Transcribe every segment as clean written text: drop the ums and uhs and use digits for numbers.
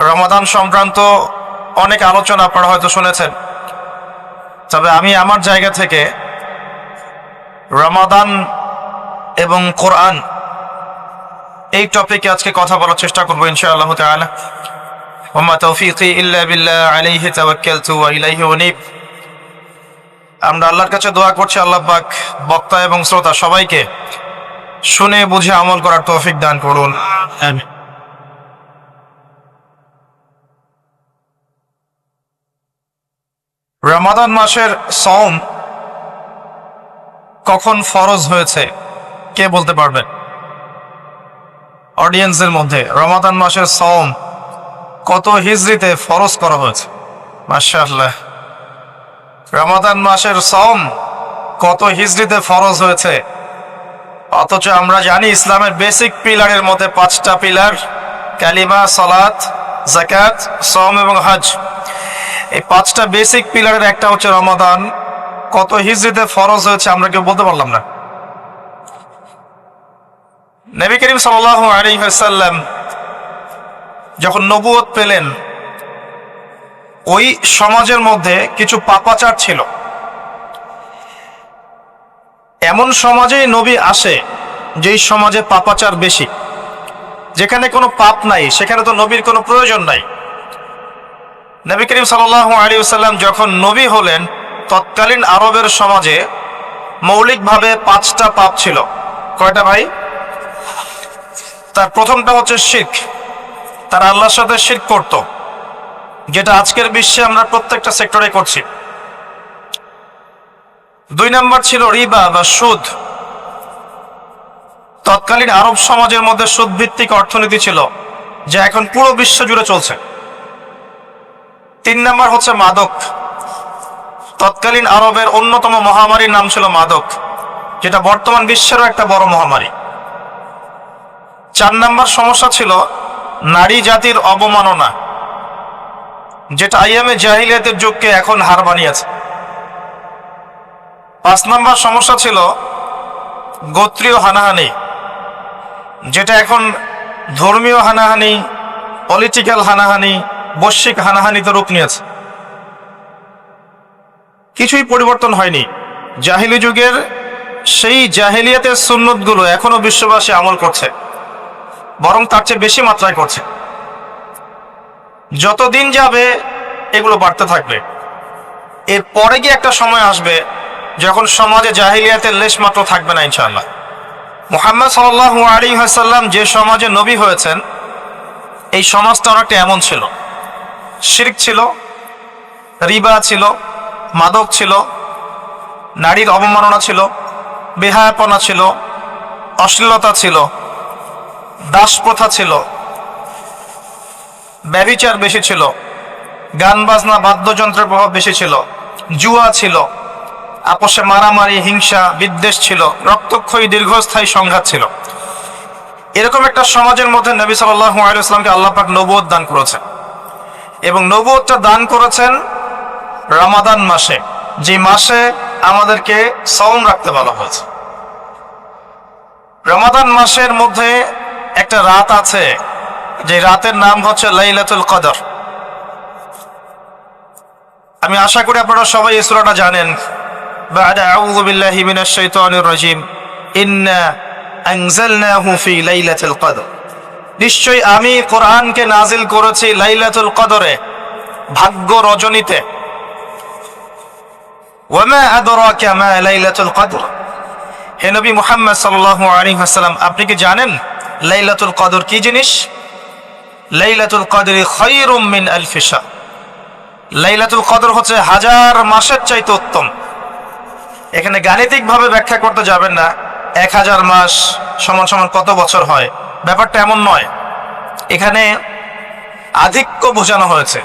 রমাদান সংক্রান্ত অনেক আলোচনা আপনারা হয়তো শুনেছেন, তবে আমি আমার জায়গা থেকে রমাদান এবং কোরআন এই টপিকে আজকে কথা বলার চেষ্টা করবো ইনশাআল্লাহ তাআলা। ওয়া মা তাওফীকি ইল্লা বিল্লাহ আলাইহি তাওয়াক্কালতু ওয়া ইলাইহি উনীব। আমরা আল্লাহর কাছে দোয়া করছি আল্লাহ পাক বক্তা এবং শ্রোতা সবাইকে শুনে বুঝে আমল করার তৌফিক দান করুন, আমিন। রমাদান মাসের সওম কখন ফরজ হয়েছে কে বলতে পারবেন? অডিয়েন্সের মধ্যে রমাদান মাসের সওম কত হিজরিতে ফরজ করা হয়েছে? মাশাআল্লাহ। রমাদান মাসের সওম কত হিজরিতে ফরজ হয়েছে, অথচ আমরা জানি ইসলামের বেসিক পিলারের মধ্যে 5টা পিলার, কালিমা, সালাত, যাকাত, সওম এবং হজ। এই 5টা বেসিক পিলারের একটা হচ্ছে রমাদান। কত হিজরিতে ফরজ হয়েছে আমরা কেউ বলতে পারলাম না। নবী করিম সাল্লাল্লাহু আলাইহি ওয়াসাল্লাম যখন নবুয়ত পেলেন, ওই সমাজের মধ্যে কিছু পাপাচার ছিল। এমন সমাজেই নবী আসে যেই সমাজে পাপাচার বেশি, যেখানে কোনো পাপ নাই সেখানে তো নবীর কোনো প্রয়োজন নাই। নবী করিম সাল্লাল্লাহু আলাইহি ওয়াসাল্লাম যখন নবী হলেন, তৎকালীন আরবের সমাজে মৌলিকভাবে 5টা পাপ ছিল। কয়টা ভাই? তার প্রথমটা হচ্ছে শিরক। তারা আল্লাহর সাথে শিরক করত, যেটা আজকের বিশ্বে আমরা প্রত্যেকটা সেক্টরে করছি। 2 নম্বর ছিল রিবা বা সুদ। তৎকালীন আরব সমাজের মধ্যে সুদ ভিত্তিক অর্থনীতি ছিল, যা এখন পুরো বিশ্ব জুড়ে চলছে। 3 নম্বর হচ্ছে মাদক। তৎকালীন আরবের অন্যতম মহামারীর নাম ছিল মাদক, যেটা বর্তমান বিশ্বেরও একটা বড় মহামারী। 4 নম্বর সমস্যা ছিল নারী জাতির অবমাননা, যেটা আইয়ামে জাহিলিয়াতের যুগকে এখন হার বানিয়েছে। 5 নম্বর সমস্যা ছিল গোত্রীয় হানাহানি, যেটা এখন ধর্মীয় হানাহানি, পলিটিক্যাল হানাহানি, বৈশ্বিক হানাহানিতে রূপ নিয়েছে। কিছুই পরিবর্তন হয়নি। জাহিলি যুগের সেই জাহিলিয়াতের সুন্নতগুলো এখনো বিশ্ববাসী আমল করছে, বরং তার চেয়ে বেশি মাত্রায় করছে। যতদিন যাবে এগুলো বাড়তে থাকবে। এর পরে গিয়ে একটা সময় আসবে যখন সমাজে জাহিলিয়াতের লেশ মাত্র থাকবে না ইনশাআল্লাহ। মুহাম্মদ সাল্লাল্লাহু আলাইহি ওয়াসাল্লাম যে সমাজে নবী হয়েছেন, এই সমাজটা অনেকটা এমন ছিল। শিরক ছিল, রিবা ছিল, মাদক ছিল, নারীর অবমাননা ছিল, বেহায়াপনা ছিল, অশ্লীলতা ছিল, দাস প্রথা ছিল, ব্যভিচার বেশি ছিল, গান বাজনা বাদ্যযন্ত্রের প্রভাব বেশি ছিল, জুয়া ছিল, আপোষে মারামারি, হিংসা, বিদ্বেষ ছিল, রক্তক্ষয়ী দীর্ঘস্থায়ী সংঘাত ছিল। এরকম একটা সমাজের মধ্যে নবী সাল্লাল্লাহু আলাইহি ওয়াসাল্লামকে আল্লাহ পাক নবুয়ত দান করেছেন, এবং নবুয়তটা দান করেছেন রমাদান মাসে, যে মাসে আমাদেরকে সওম রাখতে বলা হয়েছে। রমাদান মাসের মধ্যে একটা রাত আছে, যে রাতের নাম হচ্ছে লাইলাতুল কদর। আমি আশা করি আপনারা সবাই এই সূরাটা জানেন। বা'দা আউযু বিল্লাহি মিনাশ শাইতানির রাজীম, ইন্না আনজালনাহু ফি লাইলাতুল কদর। নিশ্চয়ই আমি কোরআনকে নাজিল করেছি লাইলাতুল কদরে, ভাগ্য রজনীতে। ওয়া মা আদরাকা মা লাইলাতুল কদর। হে নবী মুহাম্মদ সাল্লাল্লাহু আলাইহি ওয়াসাল্লাম, আপনি কি জানেন লাইলাতুল কদর কি জিনিস? লাইলাতুল কদরি খায়রুম মিন আলফি শাহর। লাইলাতুল কদর হচ্ছে 1000 মাসের চাইতে উত্তম। এখানে গাণিতিক ভাবে ব্যাখ্যা করতে যাবেন না 1000 মাস সমান সমান কত বছর হয়, ব্যাপারটা এমন নয়। এখানে আধিক্য বোঝানো হয়েছে।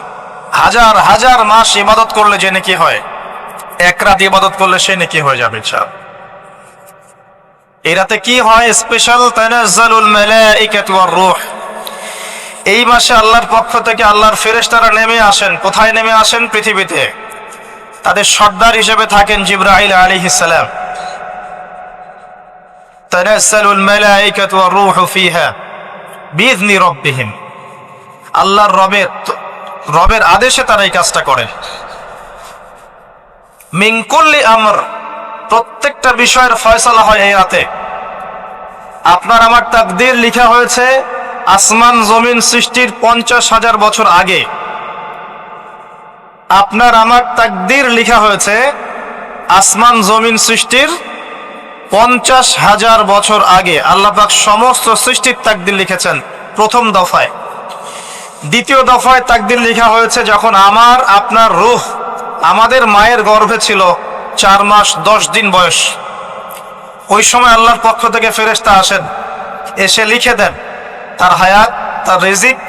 1000 মাস ইবাদত করলে যে নেকি হয়, 1 রাত ইবাদত করলে সে নেকি হয়ে যাবে ইনশাআল্লাহ। এই রাতে কি হয়? স্পেশাল তানাজ্জালুল মালাইকাতু ওয়ার রূহ। এই মাসে আল্লাহর পক্ষ থেকে আল্লাহর ফেরেশতারা নেমে আসেন। কোথায় নেমে আসেন? পৃথিবীতে। তাদের সর্দার হিসেবে থাকেন জিবরাইল আলাইহিস সালাম। তানাজ্জালুল মালাইকাতু ওয়ার রূহু ফিহা বিইذনি রাব্বিহিম। আল্লাহর রবের আদেশে তারা এই কাজটা করে। মিন কুল্লি আমর, প্রত্যেকটা বিষয়ের ফয়সালা হয় এই রাতে। আপনার আমার তাকদীর লিখা হয়েছে আসমান জমিন সৃষ্টির 50,000 বছর আগে। আপনার আমার তাকদীর লিখা হয়েছে আসমান জমিন সৃষ্টির 50,000 বছর আগে। আল্লাহ পাক সমস্ত সৃষ্টির তাকদীর লিখেছেন প্রথম দফায়। দ্বিতীয় দফায় তাকদীর লেখা হয়েছে যখন আমার আপনার রূহ আমাদের মায়ের গর্ভে ছিল 4 মাস 10 দিন বয়স। ওই সময় আল্লাহর পক্ষ থেকে ফেরেশতা আসেন, এসে লিখে দেন তার হায়াত, তার রিজিক,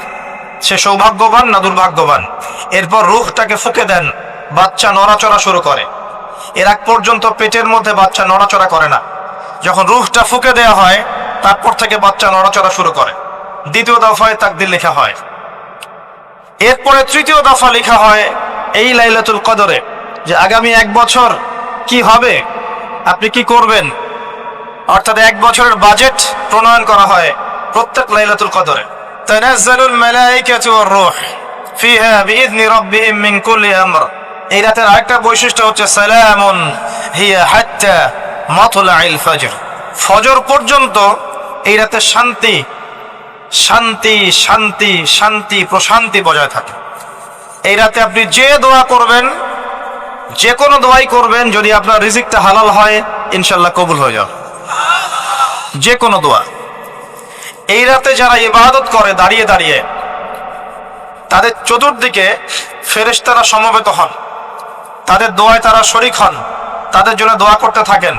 সে সৌভাগ্যবান না দুর্ভাগ্যবান। এরপর রূহটাকে ফুঁকে দেন, বাচ্চা নড়াচড়া শুরু করে। এর আগ পর্যন্ত পেটের মধ্যে বাচ্চা নড়াচড়া করে না। যখন রূহটা ফুঁকে দেওয়া হয় তারপর থেকে বাচ্চা নড়াচড়া শুরু করে। দ্বিতীয় দফায় তাকদীর লেখা হয়। এরপরে তৃতীয় দফা লেখা হয় এই লাইলাতুল কদরে, যে আগামী 1 বছর কি হবে, আপনি কি করবেন, অর্থাৎ 1 বছরের বাজেট প্রণয়ন করা হয় প্রত্যেক লাইলাতুল কদরে। তানাজ্জালুল মালায়েকাতু ওয়ার রূহ ফিহা বিইذনি রাব্বিহিম মিন কুল্লি আমর। এই রাতের আরেকটা বৈশিষ্ট্য হচ্ছে সালামুন হিয়া হাত্তা মাতলাইল ফজর। ফজর পর্যন্ত এই রাতে শান্তি শান্তি শান্তি শান্তি প্রশান্তি বজায় থাকে। এই রাতে আপনি যে দোয়া করবেন, যে কোনো দোয়াই করবেন, যদি আপনার রিজিকটা হালাল হয় ইনশাল্লাহ কবুল হয়ে যাবে যে কোনো দোয়া। এই রাতে যারা ইবাদত করে দাঁড়িয়ে দাঁড়িয়ে, তাদের চতুর্দিকে ফেরেশতারা সমবেত হন, তাদের দোয়ায় তারা শরীক হন, তাদের জন্য দোয়া করতে থাকেন।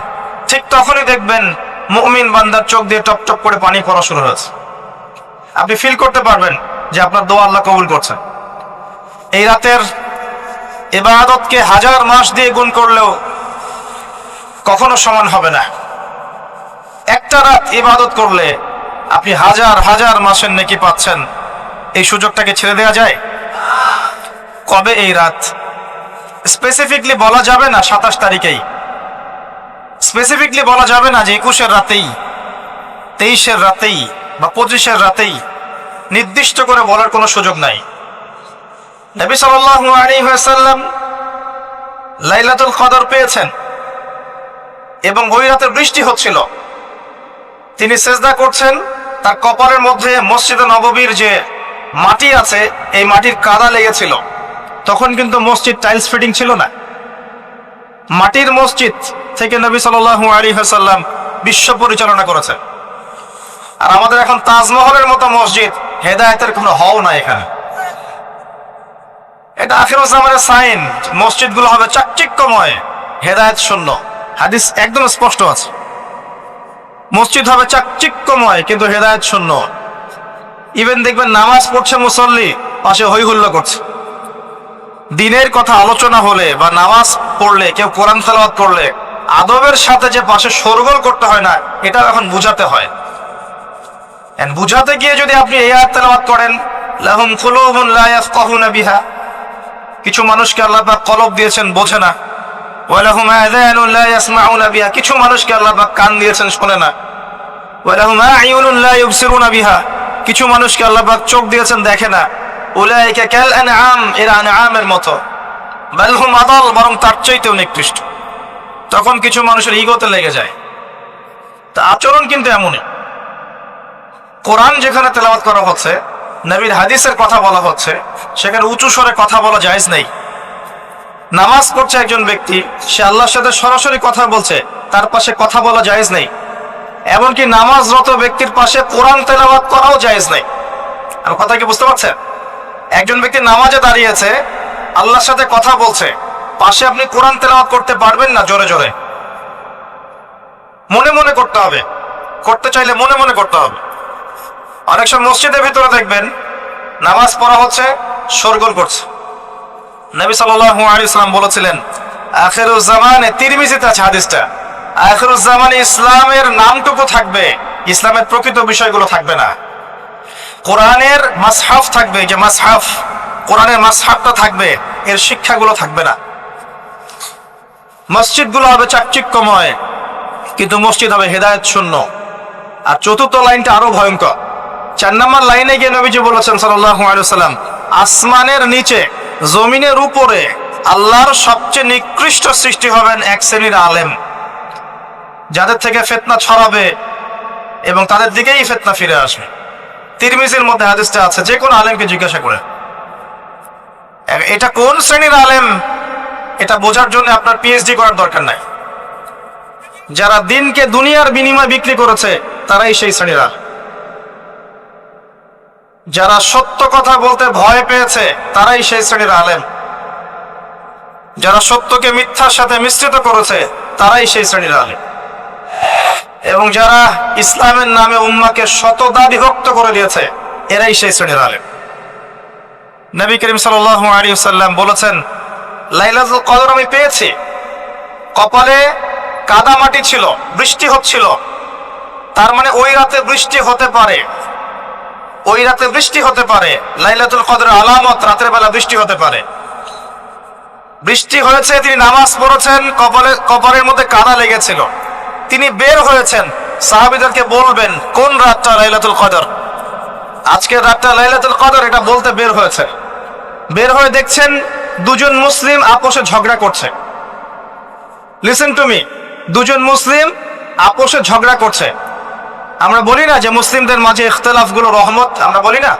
ঠিক তখনই দেখবেন মুমিন বান্দার চোখ দিয়ে টপ টপ করে পানি পড়া শুরু হয়েছে। আপনি ফিল করতে পারবেন যে আপনার দোয়া আল্লাহ কবুল করছেন। এই রাতের ইবাদতকে 1000 মাস দিয়ে গুণ করলেও কখনো সমান হবে না। একটা রাত ইবাদত করলে আপনি 1000 মাসের নেকি পাচ্ছেন। এই সুযোগটাকে ছেড়ে দেওয়া যায়? কবে এই রাত স্পেসিফিকলি বলা যাবে না, 27 তারিখেই স্পেসিফিকলি বলা যাবে না যে 21-এর রাতেই, 23-এর রাতেই বা 25-এর রাতেই, নির্দিষ্ট করে বলার কোনো সুযোগ নাই। নবী সাল্লাল্লাহু আলাইহি ওয়াসাল্লাম লাইলাতুল কদর পেয়েছেন এবং ওই রাতে বৃষ্টি হচ্ছিল। তিনি সিজদা করছেন, তার কপালের মধ্যে মসজিদে নববীর যে মাটি আছে এই মাটির কাদা লেগেছিল। তখন কিন্তু মসজিদ টাইলস ফিটিং ছিল না, মাটির মসজিদ থেকে নবী সাল্লাল্লাহু আলাইহি ওয়াসাল্লাম বিশ্ব পরিচালনা করেছেন। আর আমাদের এখন তাজমহলের মতো মসজিদ, হেদায়েতের কোনো হও না এখানে। এটা আখিরুজ জামানের সাইন, মসজিদগুলো হবে চাকচিক্যময়, হেদায়েত শূন্য। হাদিস একদম স্পষ্ট আছে, মসজিদ হবে চাকচিক্যময় কিন্তু হেদায়েত শূন্য। ইভেন দেখবেন নামাজ পড়ছে মুসল্লি, পাশে হই হুল্লা করছে। দিনের কথা আলোচনা হলে বা নামাজ পড়লে, কেউ কোরআন তেলাওয়াত করলে আদবের সাথে যে পাশে শোরগোল করতে হয় না, এটা এখন বুঝাতে হয়। বুঝাতে গিয়ে যদি আপনি এই আয়াত তেলাওয়াত করেন, লাহুম কুলুবুন লা ইয়াফকাহুনা বিহা, কিছু মানুষকে আল্লাহ পাক কলব দিয়েছেন বোঝে না। ওয়া লাহুম আযানুন লা ইয়াসমাউনা বিহা, কিছু মানুষকে আল্লাহ পাক কান দিয়েছেন শোনে না। ওয়া লাহুম আ'য়ুনুন লা ইউবসিরুনা বিহা, কিছু মানুষকে আল্লাহ পাক চোখ দিয়েছেন দেখে না। উলাইকা কাল আনআম, এরা আনআমের মতো। বাল হুম আদাল, বরং তার চাইতেও নিকৃষ্ট। তখন কিছু মানুষের ইগোতে লেগে যায়। তা আচরণ কিন্তু এমনই। কোরআন যেখানে তেলাওয়াত করা হচ্ছে, নবীর হাদিসের কথা বলা হচ্ছে, সেখানে উঁচু স্বরে কথা বলা জায়েজ নেই। নামাজ পড়ছে একজন ব্যক্তি, সে আল্লাহর সাথে সরাসরি কথা বলছে, তার পাশে কথা বলা জায়েজ নেই। এমনকি নামাজরত ব্যক্তির পাশে কোরআন তেলাওয়াত করাও জায়েজ নেই। আর কথা কি বুঝতে পারছেন? একজন ব্যক্তি নামাজে দাঁড়িয়েছে, আল্লাহর সাথে কথা বলছে, পাশে আপনি কোরআন তেলাওয়াত করতে পারবেন না জোরে জোরে। মনে মনে করতে হবে, করতে চাইলে মনে মনে করতে হবে। অনেক সময় মসজিদের ভিতরে দেখবেন নামাজ পড়া হচ্ছে, শোরগোল করছে। নবী সাল্লাল্লাহু আলাইহি ওয়াসাল্লাম বলেছিলেন, আখিরুজ জামানে, তিরমিজিতে আছে হাদিসটা, আখিরুজ জামানে ইসলামের নামটুকু থাকবে, ইসলামের প্রকৃত বিষয়গুলো থাকবে না। কোরআনের মাসহাফ থাকবে, যে মাসহাফ, কোরআনের মাসহাফটা থাকবে, এর শিক্ষাগুলো থাকবে না। মসজিদগুলো হবে চাকচিক্যময় কিন্তু মসজিদ হবে হেদায়েত শূন্য। আর চতুর্থ লাইনটা আরো ভয়ঙ্কর, 4 নম্বর লাইনে গিয়ে নবীজি বলেছেন সাল্লাল্লাহু আলাইহি ওয়াসাল্লাম, আসমানের নিচে জমিনের উপরে আল্লাহর সবচেয়ে নিকৃষ্ট সৃষ্টি হবেন এক শ্রেণীর আলেম, যাদের থেকে ফিতনা ছড়াবে এবং তাদের দিকেই ফিতনা ফিরে আসবে। তিরমিজির মধ্যে হাদিসটা আছে, যে কোনো আলেমকে জিজ্ঞাসা করে এটা কোন শ্রেণীর আলেম, এটা বোঝার জন্য আপনার পিএইচডি করার দরকার নাই। যারা দিনকে দুনিয়ার বিনিময়ে বিক্রি করেছে তারাই সেই শ্রেণীর আলেম। যারা সত্য কথা বলতে ভয় পেয়েছে তারাই সেই শ্রেণীর আলেম। যারা সত্যকে মিথ্যার সাথে মিশ্রিত করেছে তারাই সেই শ্রেণীর আলেম। এবং যারা ইসলামের নামে উম্মাকে শতদা বিভক্ত করে দিয়েছে এরাই সেই শ্রেণীর আলেম। নবী করিম সাল্লাল্লাহু আলাইহি ওয়াসাল্লাম বলেছেন, লাইলাতুল কদর আমি পেয়েছি, কপালে কাদা মাটি ছিল, বৃষ্টি হচ্ছিল, তার মানে ওই রাতে বৃষ্টি হতে পারে, ওই রাতে বৃষ্টি হতে পারে। লাইলাতুল কদরের আলামত রাতের বেলা বৃষ্টি হতে পারে। বৃষ্টি হয়েছে, তিনি নামাজ পড়েছেন, কপালের মধ্যে কাদা লেগেছিল, তিনি বের হয়েছেন, সাহাবীদেরকে বলবেন কোন রাতটা লাইলাতুল কদর, আজকের রাতটা লাইলাতুল কদর, এটা বলতে বের হয়েছে। বের হয়ে দেখছেন দুজন মুসলিম আপোষে ঝগড়া করছে। লিসেন টু মি, দুজন মুসলিম আপোষে ঝগড়া করছে। আমরা বলি না যে মুসলিমদের মাঝে ইখতিলাফগুলো রহমত, আমরা বলি না?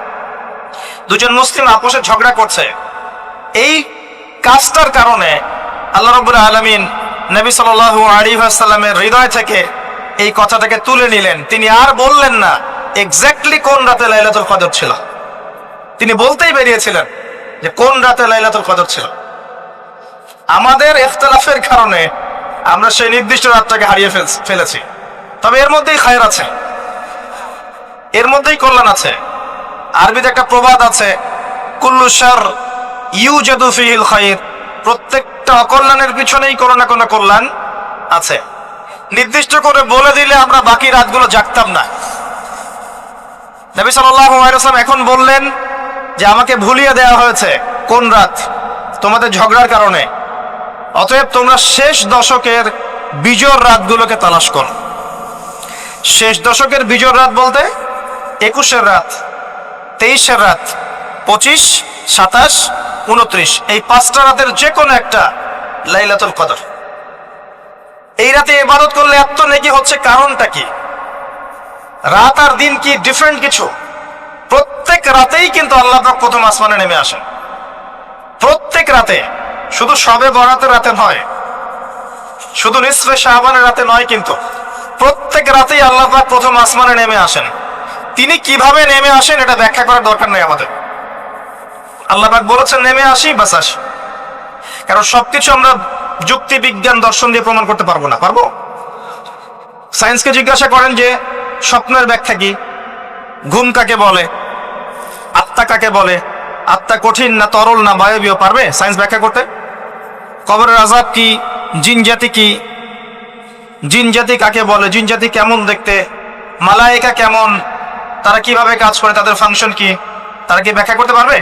দুজন মুসলিম আপোষে ঝগড়া করছে, এই কাজটার কারণে আল্লাহ রাব্বুল আলামিন নবী সাল্লাল্লাহু আলাইহি ওয়াসাল্লামের হৃদয় থেকে এই কথাটাকে তুলে নিলেন। তিনি আর বললেন না এক্স্যাক্টলি কোন রাতে লাইলাতুল কদর ছিল, তিনি বলতেই বেরিয়েছিলেন যে কোন রাতে লাইলাতুল কদর ছিল। আমাদের ইখতিলাফের কারণে আমরা সেই নির্দিষ্ট রাতটাকে হারিয়ে ফেলেছি। তবে এর মধ্যেই খায়র আছে, এর মধ্যেই কল্যাণ আছে। আরবিতে একটা প্রবাদ আছে, কুল্লু শার ইউজাদু ফিহিল খায়র, প্রত্যেকটা অকল্যাণের পিছনেই কোনো না কোনো কল্যাণ আছে। নির্দিষ্ট করে বলে দিলে আমরা বাকি রাতগুলো জাগতাম না। নবী সাল্লাল্লাহু আলাইহি ওয়াসাল্লাম এখন বললেন যে আমাকে ভুলিয়ে দেওয়া হয়েছে কোন রাত, তোমাদের ঝগড়ার কারণে, অতএব তোমরা শেষ দশকের বিজোড় রাতগুলোকে তালাশ করো। শেষ দশকের বিজোড় রাত বলতে 21-এর রাত, 23-এর রাত, 25, 27, 29, এই 5টা রাতের যে কোনো একটা লাইলাতুল কদর। এই রাতে ইবাদত করলে এত নেকি হচ্ছে, কারণটা কি? রাত আর দিন কি ডিফারেন্ট কিছু? প্রত্যেক রাতেই কিন্তু আল্লাহ পাক প্রথম আসমানে নেমে আসেন, প্রত্যেক রাতে, শুধু শবে বরাতের রাতে নয়, শুধু নিসফে শাবানের রাতে নয়, কিন্তু প্রত্যেক রাতেই আল্লাহ পাক প্রথম আসমানে নেমে আসেন। তিনি কিভাবে নেমে আসেন এটা ব্যাখ্যা করার দরকার নেই আমাদের। আল্লাহ পাক বলেছেন নেমে আসি, বাস আসি। কারণ সবকিছু আমরা যুক্তি, বিজ্ঞান, দর্শন দিয়ে প্রমাণ করতে পারবো না। পারবো? সায়েন্সকে জিজ্ঞাসা করেন যে স্বপ্নের ব্যাখ্যা কি, ঘুম কাকে বলে, আত্মা কাকে বলে, আত্মা কঠিন না তরল না বায়বীয়, পারবে সায়েন্স ব্যাখ্যা করতে? কবরের আযাব কি, জিন জাতি কি, জিন জাতি কাকে বলে, জিন জাতি কেমন দেখতে, মালায়েকা কেমন, তারা কিভাবে কাজ করে, তাদের ফাংশন কি, তারা কি ব্যাখ্যা করতে পারবে?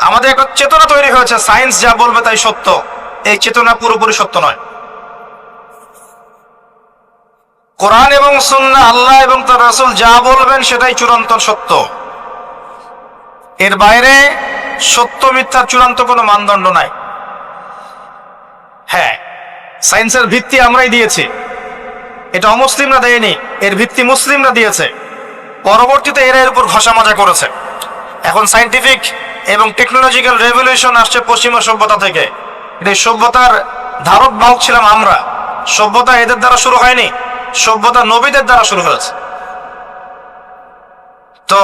আমাদের একটা চেতনা তৈরি হয়েছে, সায়েন্স যা বলবে তাই সত্য। এই চেতনা পুরোপুরি সত্য নয়। কোরআন এবং সুন্নাহ, আল্লাহ এবং তার রাসূল যা বলবেন সেটাই চূড়ান্ত সত্য। এর বাইরে সত্য মিথ্যার চূড়ান্ত কোনো মানদণ্ড নাই। হ্যাঁ, সায়েন্সের ভিত্তি আমরাই দিয়েছি, এটা অমুসলিমরা দেয়নি, এর ভিত্তি মুসলিমরা দিয়েছে। পরবর্তীতে এরা এর উপর ঘষা মাজা করেছে। এখন সায়েন্টিফিক এবং টেকনোলজিক্যাল রেভলিউশন আসছে পশ্চিমা সভ্যতা থেকে। এটা সভ্যতার ধারক বাহক ছিলাম আমরা। সভ্যতা এদের দ্বারা শুরু হয়নি, সভ্যতা নবীদের দ্বারা শুরু হয়েছে। তো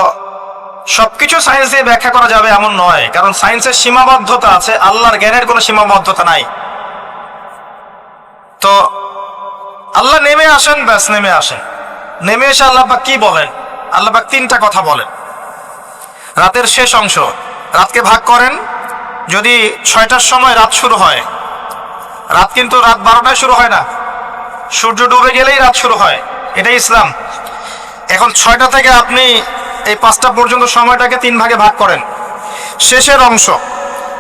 সবকিছু সায়েন্স দিয়ে ব্যাখ্যা করা যাবে এমন নয়, কারণ সায়েন্সের সীমাবদ্ধতা আছে, আল্লাহর জ্ঞানের কোনো সীমাবদ্ধতা নাই। তো আল্লাহ নেমে আসেন, ব্যাস নেমে আসেন। নেমে এসে আল্লাহ পাক কি বলেন? আল্লাহ পাক 3টা কথা বলেন। রাতের শেষ অংশ, রাতকে ভাগ করেন। যদি 6টার সময় রাত শুরু হয়, রাত কিন্তু রাত 12টায় শুরু হয় না, সূর্য ডুবে গেলেই রাত শুরু হয়, এটাই ইসলাম। এখন 6টা থেকে আপনি এই 5টা পর্যন্ত সময়টাকে 3 ভাগে ভাগ করেন। শেষের অংশ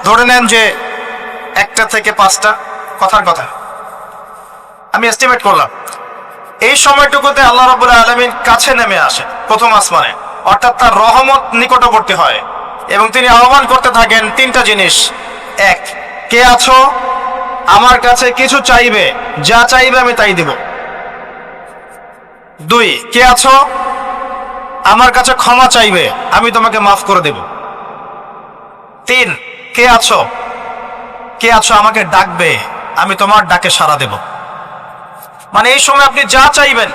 ধরে নেন যে 1টা থেকে 5টা, কথার কথা আমি এস্টিমেট করলাম, এই সময়টুকুতে আল্লাহ রাব্বুল আলামিন কাছে নেমে আসে প্রথম আসমানে, অর্থাৎ তার রহমত নিকটবর্তী হয় এবং তিনি আহ্বান করতে থাকেন তিনটা জিনিস। এক, কে আছো আমার কাছে কিছু চাইবে, যা চাইবে আমি তাই দিব। দুই, কে আছো আমার কাছে ক্ষমা চাইবে, আমি তোমাকে মাফ করে দেব। তিন, কে আছো আমাকে ডাকবে, আমি তোমার ডাকে সাড়া দেব। মানে এই সময় আপনি যা চাইবেন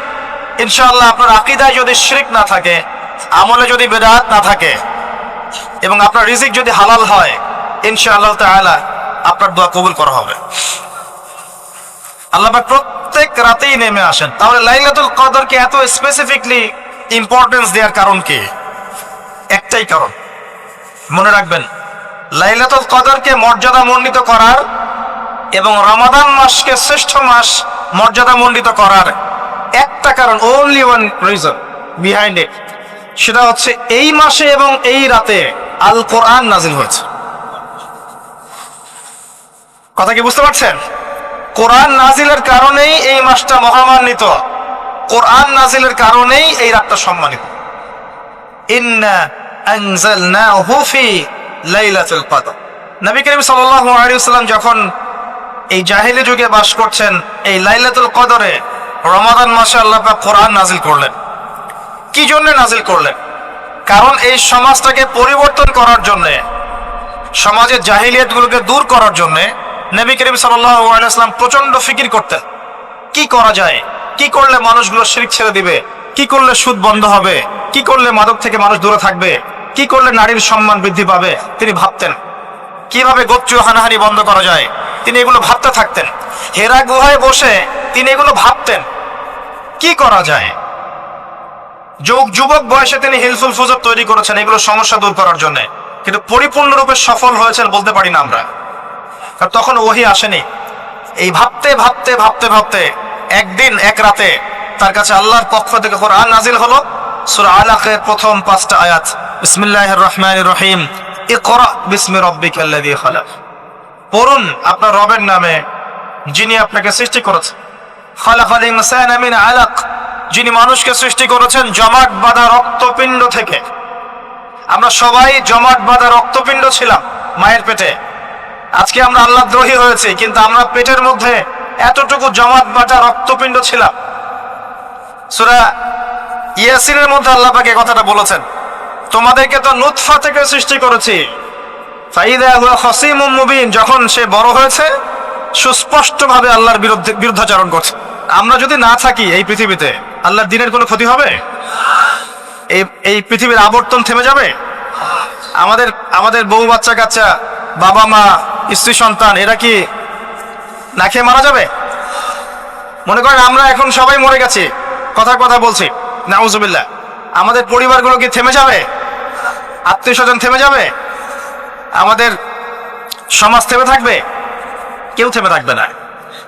ইনশাআল্লাহ, আপনার আকীদায় যদি শিরক না থাকে, আমলে যদি বিদআত না থাকে এবং আপনার রিজিক যদি হালাল হয়, ইনশাআল্লাহ তাআলা আপনার দোয়া কবুল করা হবে। আল্লাহ পাক প্রত্যেক রাতেই নেমে আসেন। তাহলে লাইলাতুল কদরকে এত স্পেসিফিকলি ইম্পর্টেন্স দেওয়ার কারণ কি? একটাই কারণ, মনে রাখবেন, লাইলাতুল কদরকে মর্যাদামণ্ডিত করার এবং রমাদান মাসকে শ্রেষ্ঠ মাস মর্যাদামণ্ডিত করার একটা কারণ, only one reason behind it, সেটা হচ্ছে এই মাসে এবং এই রাতে আল কোরআন নাজিল হয়েছে। কথা কি বুঝতে পারছেন? কোরআন নাজিলের কারণেই এই মাসটা মহামান্বিত, কোরআন নাজিলের কারণেই এই রাতটা সম্মানিত। ইন্না আনজালনাহু ফি লাইলাতুল কদর। নবী করিম সাল্লাল্লাহু আলাইহি ওয়াসাল্লাম যখন এই জাহেলি যুগে বাস করছেন, এই লাইলাতুল কদরে রমাদান মাসে আল্লাহ পাক কোরআন নাজিল করলেন। কি জন্য নাজিল করলেন? কারণ এই সমাজটাকে পরিবর্তন করার জন্য, সমাজের জাহিলিয়াতগুলোকে দূর করার জন্য নবী করিম সাল্লাল্লাহু আলাইহি ওয়াসাল্লাম প্রচন্ড ফিকির করতেন। কি করা যায়, কি করলে মানুষগুলো শিরক ছেড়ে দিবে, কি করলে সুদ বন্ধ হবে, কি করলে মাদক থেকে মানুষ দূরে থাকবে, কি করলে নারীর সম্মান বৃদ্ধি পাবে। তিনি ভাবতেন কিভাবে গোত্রীয় হানাহানি বন্ধ করা যায়, তিনি এগুলো ভাবতে থাকতেন। হেরা গুহায় বসে তিনি এগুলো ভাবতেন কি করা যায়। যুবক বয়সে তিনি হিলফুল ফুজুর তৈরি করেছেন এগুলো সমস্যা দূর করার জন্য, কিন্তু পরিপূর্ণরূপে সফল হয়েছেন বলতে পারি না আমরা, কারণ তখন ওহী আসেনি। এই ভাবতে ভাবতে ভাবতে ভাবতে একদিন এক রাতে তার কাছে আল্লাহর পক্ষ থেকে কোরআন নাজিল হলো। সূরা আলাকের প্রথম 5টা আয়াত, বিসমিল্লাহির রহমানির রহিম, ইকরা বিসমি রাব্বিকাল্লাযী খালাক। পড়ুন আপনার রবের নামে যিনি আপনাকে সৃষ্টি করেছেন। খালাকাল ইনসানা মিন আলাক, যিনি মানুষকে সৃষ্টি করেছেন জমাট বাঁধা রক্তপিণ্ড থেকে। আমরা সবাই জমাট বাঁধা রক্তপিণ্ড ছিলাম মায়ের পেটে। আজকে আমরা আল্লাহদ্রোহী হয়েছি, কিন্তু আমরা পেটের মধ্যে এতটুকু জমাট বাঁধা রক্তপিণ্ড ছিলাম। সূরা ইয়াসিনের মধ্যে আল্লাহ পাক এই কথাটা বলেছেন, তোমাদেরকে তো নুতফা থেকে সৃষ্টি করেছি, ফাইদা হুয়া খাসীমুম মুবিন, যখন সে বড় হয়েছে সুস্পষ্টভাবে আল্লাহর বিরুদ্ধাচরণ করছে। আমরা যদি না থাকি এই পৃথিবীতে, আল্লাহর দ্বীনের কোনো ক্ষতি হবে? এই পৃথিবীর আবর্তন থেমে যাবে? আমাদের বউ বাচ্চা কাচ্চা, বাবা মা, স্ত্রী সন্তান, এরা কি না খেয়ে মারা যাবে? মনে করেন আমরা এখন সবাই মরে গেছি, কথা বলছি, নাউজুবিল্লাহ, আমাদের পরিবারগুলো কি থেমে যাবে? আত্মীয় স্বজন থেমে যাবে? আমাদের সমাজ থেমে থাকবে? কেউ থেমে থাকবে না।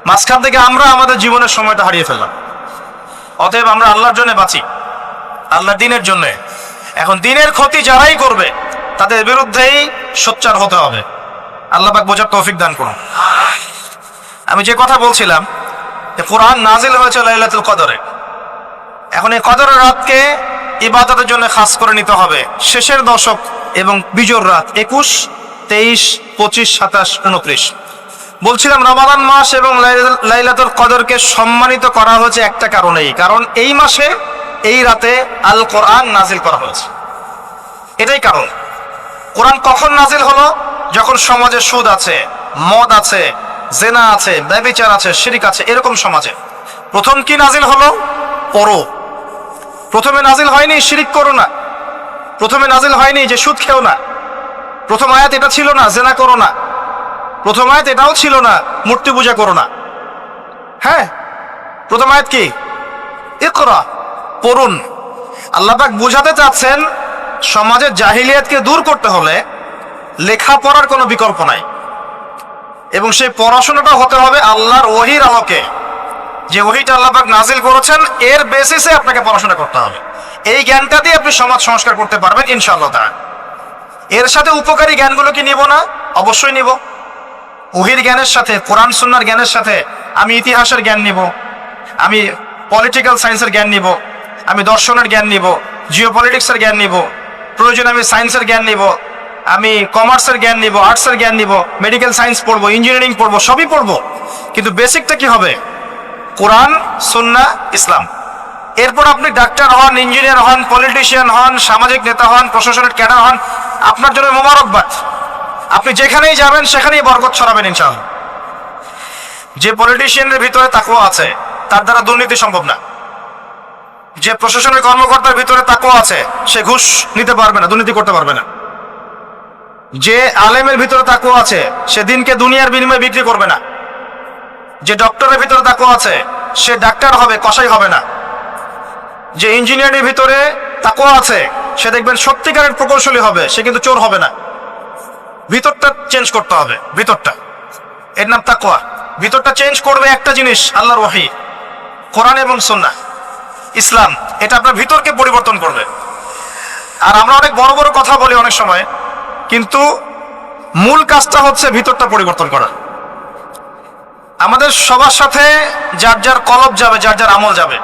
মাঝখান থেকে আমরা আমাদের জীবনের সময়টা হারিয়ে ফেললাম। অতএব আমরা আল্লাহর জন্য বাঁচি, আল্লাহর দ্বীনের জন্য। এখন দ্বীনের ক্ষতি যারাই করবে তাদের বিরুদ্ধেই সোচ্চার হতে হবে। আল্লাহ পাক বোঝার তৌফিক দান করুন। আমি যে কথা বলছিলাম, কোরআন নাজিল হয়েছে লাইলাতুল কদরে। এখন এই কদরের রাতকে ইবাদতের জন্য খাস করে নিতে হবে। শেষের দশক এবং বিজোর রাত 21, 23, 25, 27, 29। বলছিলাম রমাদান মাস এবং লাইলাতুল কদরকে সম্মানিত করা হয়েছে একটা কারণেই, কারণ এই মাসে এই রাতে আল কোরআন নাজিল করা হয়েছে। এটাই কারণ। কোরআন কখন নাজিল হলো? যখন সমাজে সুদ আছে, মদ আছে, জেনা আছে, ব্যভিচার আছে, শিরক আছে, এরকম সমাজে প্রথম কি নাজিল হলো? পড়ো। প্রথমে নাজিল হয়নি শিরক করো না, প্রথমে নাজিল হয়নি যে সুদ খেও না, প্রথম আয়াত এটা ছিল না জেনা করো না, প্রথম আয়াত এটাও ছিল না মূর্তি পূজা করো না। হ্যাঁ, প্রথম আয়াত কি? ইকরা, পড়ুন। আল্লাহ পাক বুঝাতে চাচ্ছেন সমাজের জাহিলিয়াতকে দূর করতে হলে লেখাপড়ার কোনো বিকল্প নাই, এবং সেই পড়াশোনাটা হতে হবে আল্লাহর ওহীর আলোকে। যে ওহীটা আল্লাহ পাক নাজিল করেছেন এর বেসিসে আপনাকে পড়াশোনা করতে হবে। এই জ্ঞানটা দিয়ে আপনি সমাজ সংস্কার করতে পারবেন ইনশাআল্লাহ তাআলা। এর সাথে উপকারী জ্ঞানগুলো কি নিব না? অবশ্যই নিব। ওহীর জ্ঞানের সাথে, কোরআন সুন্নাহর জ্ঞানের সাথে আমি ইতিহাসের জ্ঞান নিব, আমি পলিটিক্যাল সায়েন্সের জ্ঞান নিব, আমি দর্শনের জ্ঞান নিব, জিওপলিটিক্সের জ্ঞান নিব, প্রয়োজনে আমি সায়েন্সের জ্ঞান নিব, আমি কমার্সের জ্ঞান নিব, আর্টসের জ্ঞান নিব, মেডিকেল সায়েন্স পড়বো, ইঞ্জিনিয়ারিং পড়বো, সবই পড়বো, কিন্তু বেসিকটা কি হবে? কোরআন, সুন্নাহ, ইসলাম। এরপর আপনি ডাক্তার হন, ইঞ্জিনিয়ার হন, পলিটিশিয়ান হন, সামাজিক নেতা হন, প্রশাসনের ক্যাডার হন, আপনার জন্য মোবারকবাদ। আপনি যেখানেই যাবেন সেখানেই বরকত ছড়াবেন ইনশাআল্লাহ। যে পলিটিশিয়ানের ভিতরে তাকওয়া আছে তার দ্বারা দুর্নীতি সম্ভব না। যে প্রশাসনের কর্মকর্তার ভিতরে তাকওয়া আছে সে ঘুষ নিতে পারবে না, দুর্নীতি করতে পারবে না। যে আলেমের ভিতরে তাকওয়া আছে সে দিনকে দুনিয়ার বিনিময়ে বিক্রি করবে না। যে ডক্টরের ভিতরে তাকওয়া আছে সে ডাক্তার হবে, কসাই হবে না। যে ইঞ্জিনিয়ারের ভিতরে তাকওয়া আছে সে দেখবেন সত্যিকারের প্রকৌশলী হবে, সে কিন্তু চোর হবে না। ভিতরটা চেঞ্জ করতে হবে, ভিতরটা, এর নাম তাকওয়া। ভিতরটা চেঞ্জ করবে একটা জিনিস, আল্লাহর ওহী, কোরআন এবং সুন্নাহ, ইসলাম। এটা আপনার ভিতরকে পরিবর্তন করবে। আর আমরা অনেক বড় বড় কথা বলি অনেক সময়, কিন্তু মূল কাজটা হচ্ছে ভিতরটা পরিবর্তন করা। আমাদের সবার সাথে যার যার কলব যাবে, যার যার আমল যাবে।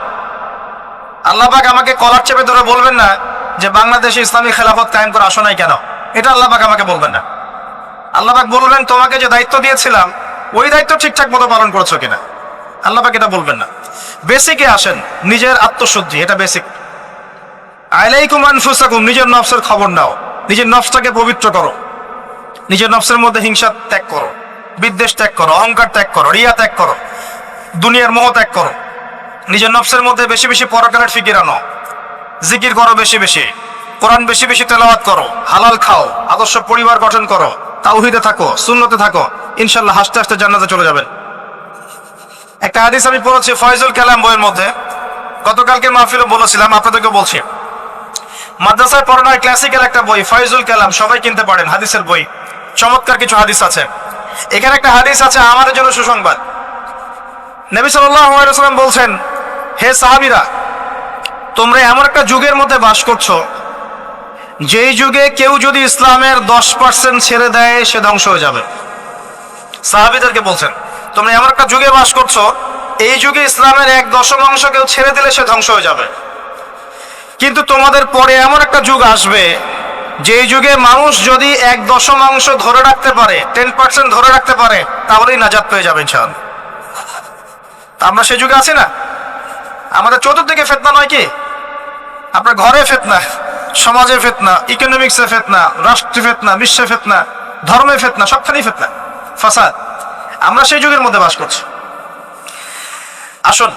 আল্লাহ পাক আমাকে কলার চেপে ধরে বলবেন না যে বাংলাদেশে ইসলামী খেলাফত কায়েম করে আসো নাই কেন, এটা আল্লাহ পাক আমাকে বলবেন না। আল্লাহ পাক বলবেন তোমাকে যে দায়িত্ব দিয়েছিলাম ওই দায়িত্ব ঠিকঠাক মতো পালন করেছো কিনা। আল্লাহ পাক এটা বলবেন না। বেসিকে আসেন, নিজের আত্মশুদ্ধি, এটা বেসিক। আলাইকুম আনফুসাকুম, নিজের নফসের খবর নাও, নিজের নফসটাকে পবিত্র করো, নিজের নফসের মধ্যে হিংসা ত্যাগ করো, বিদ্বেষ ত্যাগ করো, অহংকার ত্যাগ করো, রিয়া ত্যাগ করো, দুনিয়ার মোহ ত্যাগ করো। নিজের নফসের মধ্যে বেশি বেশি পরকালের ফিকির আনো, জিকির করো বেশি বেশি, কোরআন বেশি বেশি তেলাওয়াত করো, হালাল খাও, আদর্শ পরিবার গঠন করো, তাওহীদে থাকো, সুন্নতে থাকো, ইনশাআল্লাহ হাসতে হাসতে জান্নাতে চলে যাবেন। একটা হাদিস আমি পড়েছি ফয়জুল কালাম বইয়ের মধ্যে, গতকালকে মাহফিলে বলেছিলাম, আপনাদেরকে বলছি। মাদ্রাসায় পড়ানো ক্লাসিক্যাল একটা বই ফয়জুল কালাম, সবাই কিনতে পারেন, হাদিসের বই। চমৎকার কিছু হাদিস আছে। এখানে একটা হাদিস আছে আমাদের জন্য সুসংবাদ। নবী সাল্লাল্লাহু আলাইহি ওয়াসাল্লাম বলছেন, হে সাহাবীরা, তোমরা এমন একটা যুগের মধ্যে বাস করছো যেই যুগে কেউ যদি ইসলামের 10% ছেড়ে দেয় সে ধ্বংস হয়ে যাবে। সাহাবীদেরকে বলছেন তোমরা এমন একটা যুগে বাস করছো, এই যুগে ইসলামের 1/10 কেউ ছেড়ে দিলে সে ধ্বংস হয়ে যাবে। কিন্তু তোমাদের পরে এমন একটা যুগ আসবে যেই যুগে মানুষ যদি 1/10 ধরে রাখতে পারে, 10% ধরে রাখতে পারে, তাহলেই নাজাত পেয়ে যাবে ইনশাআল্লাহ। আমরা সে যুগে আছি না? আমাদের চতুর্দিকে ফিতনা নয় কি? আপনার ঘরে ফিতনা, সমাজে ফিতনা, ইকোনমিক্সে ফিতনা, রাষ্ট্রে ফিতনা, বিশ্বে ফিতনা, ধর্মে ফিতনা, সবখানেই ফিতনা, ফাসাদ। আমরা সেই যুগের মধ্যে বাস করছি। আসুন,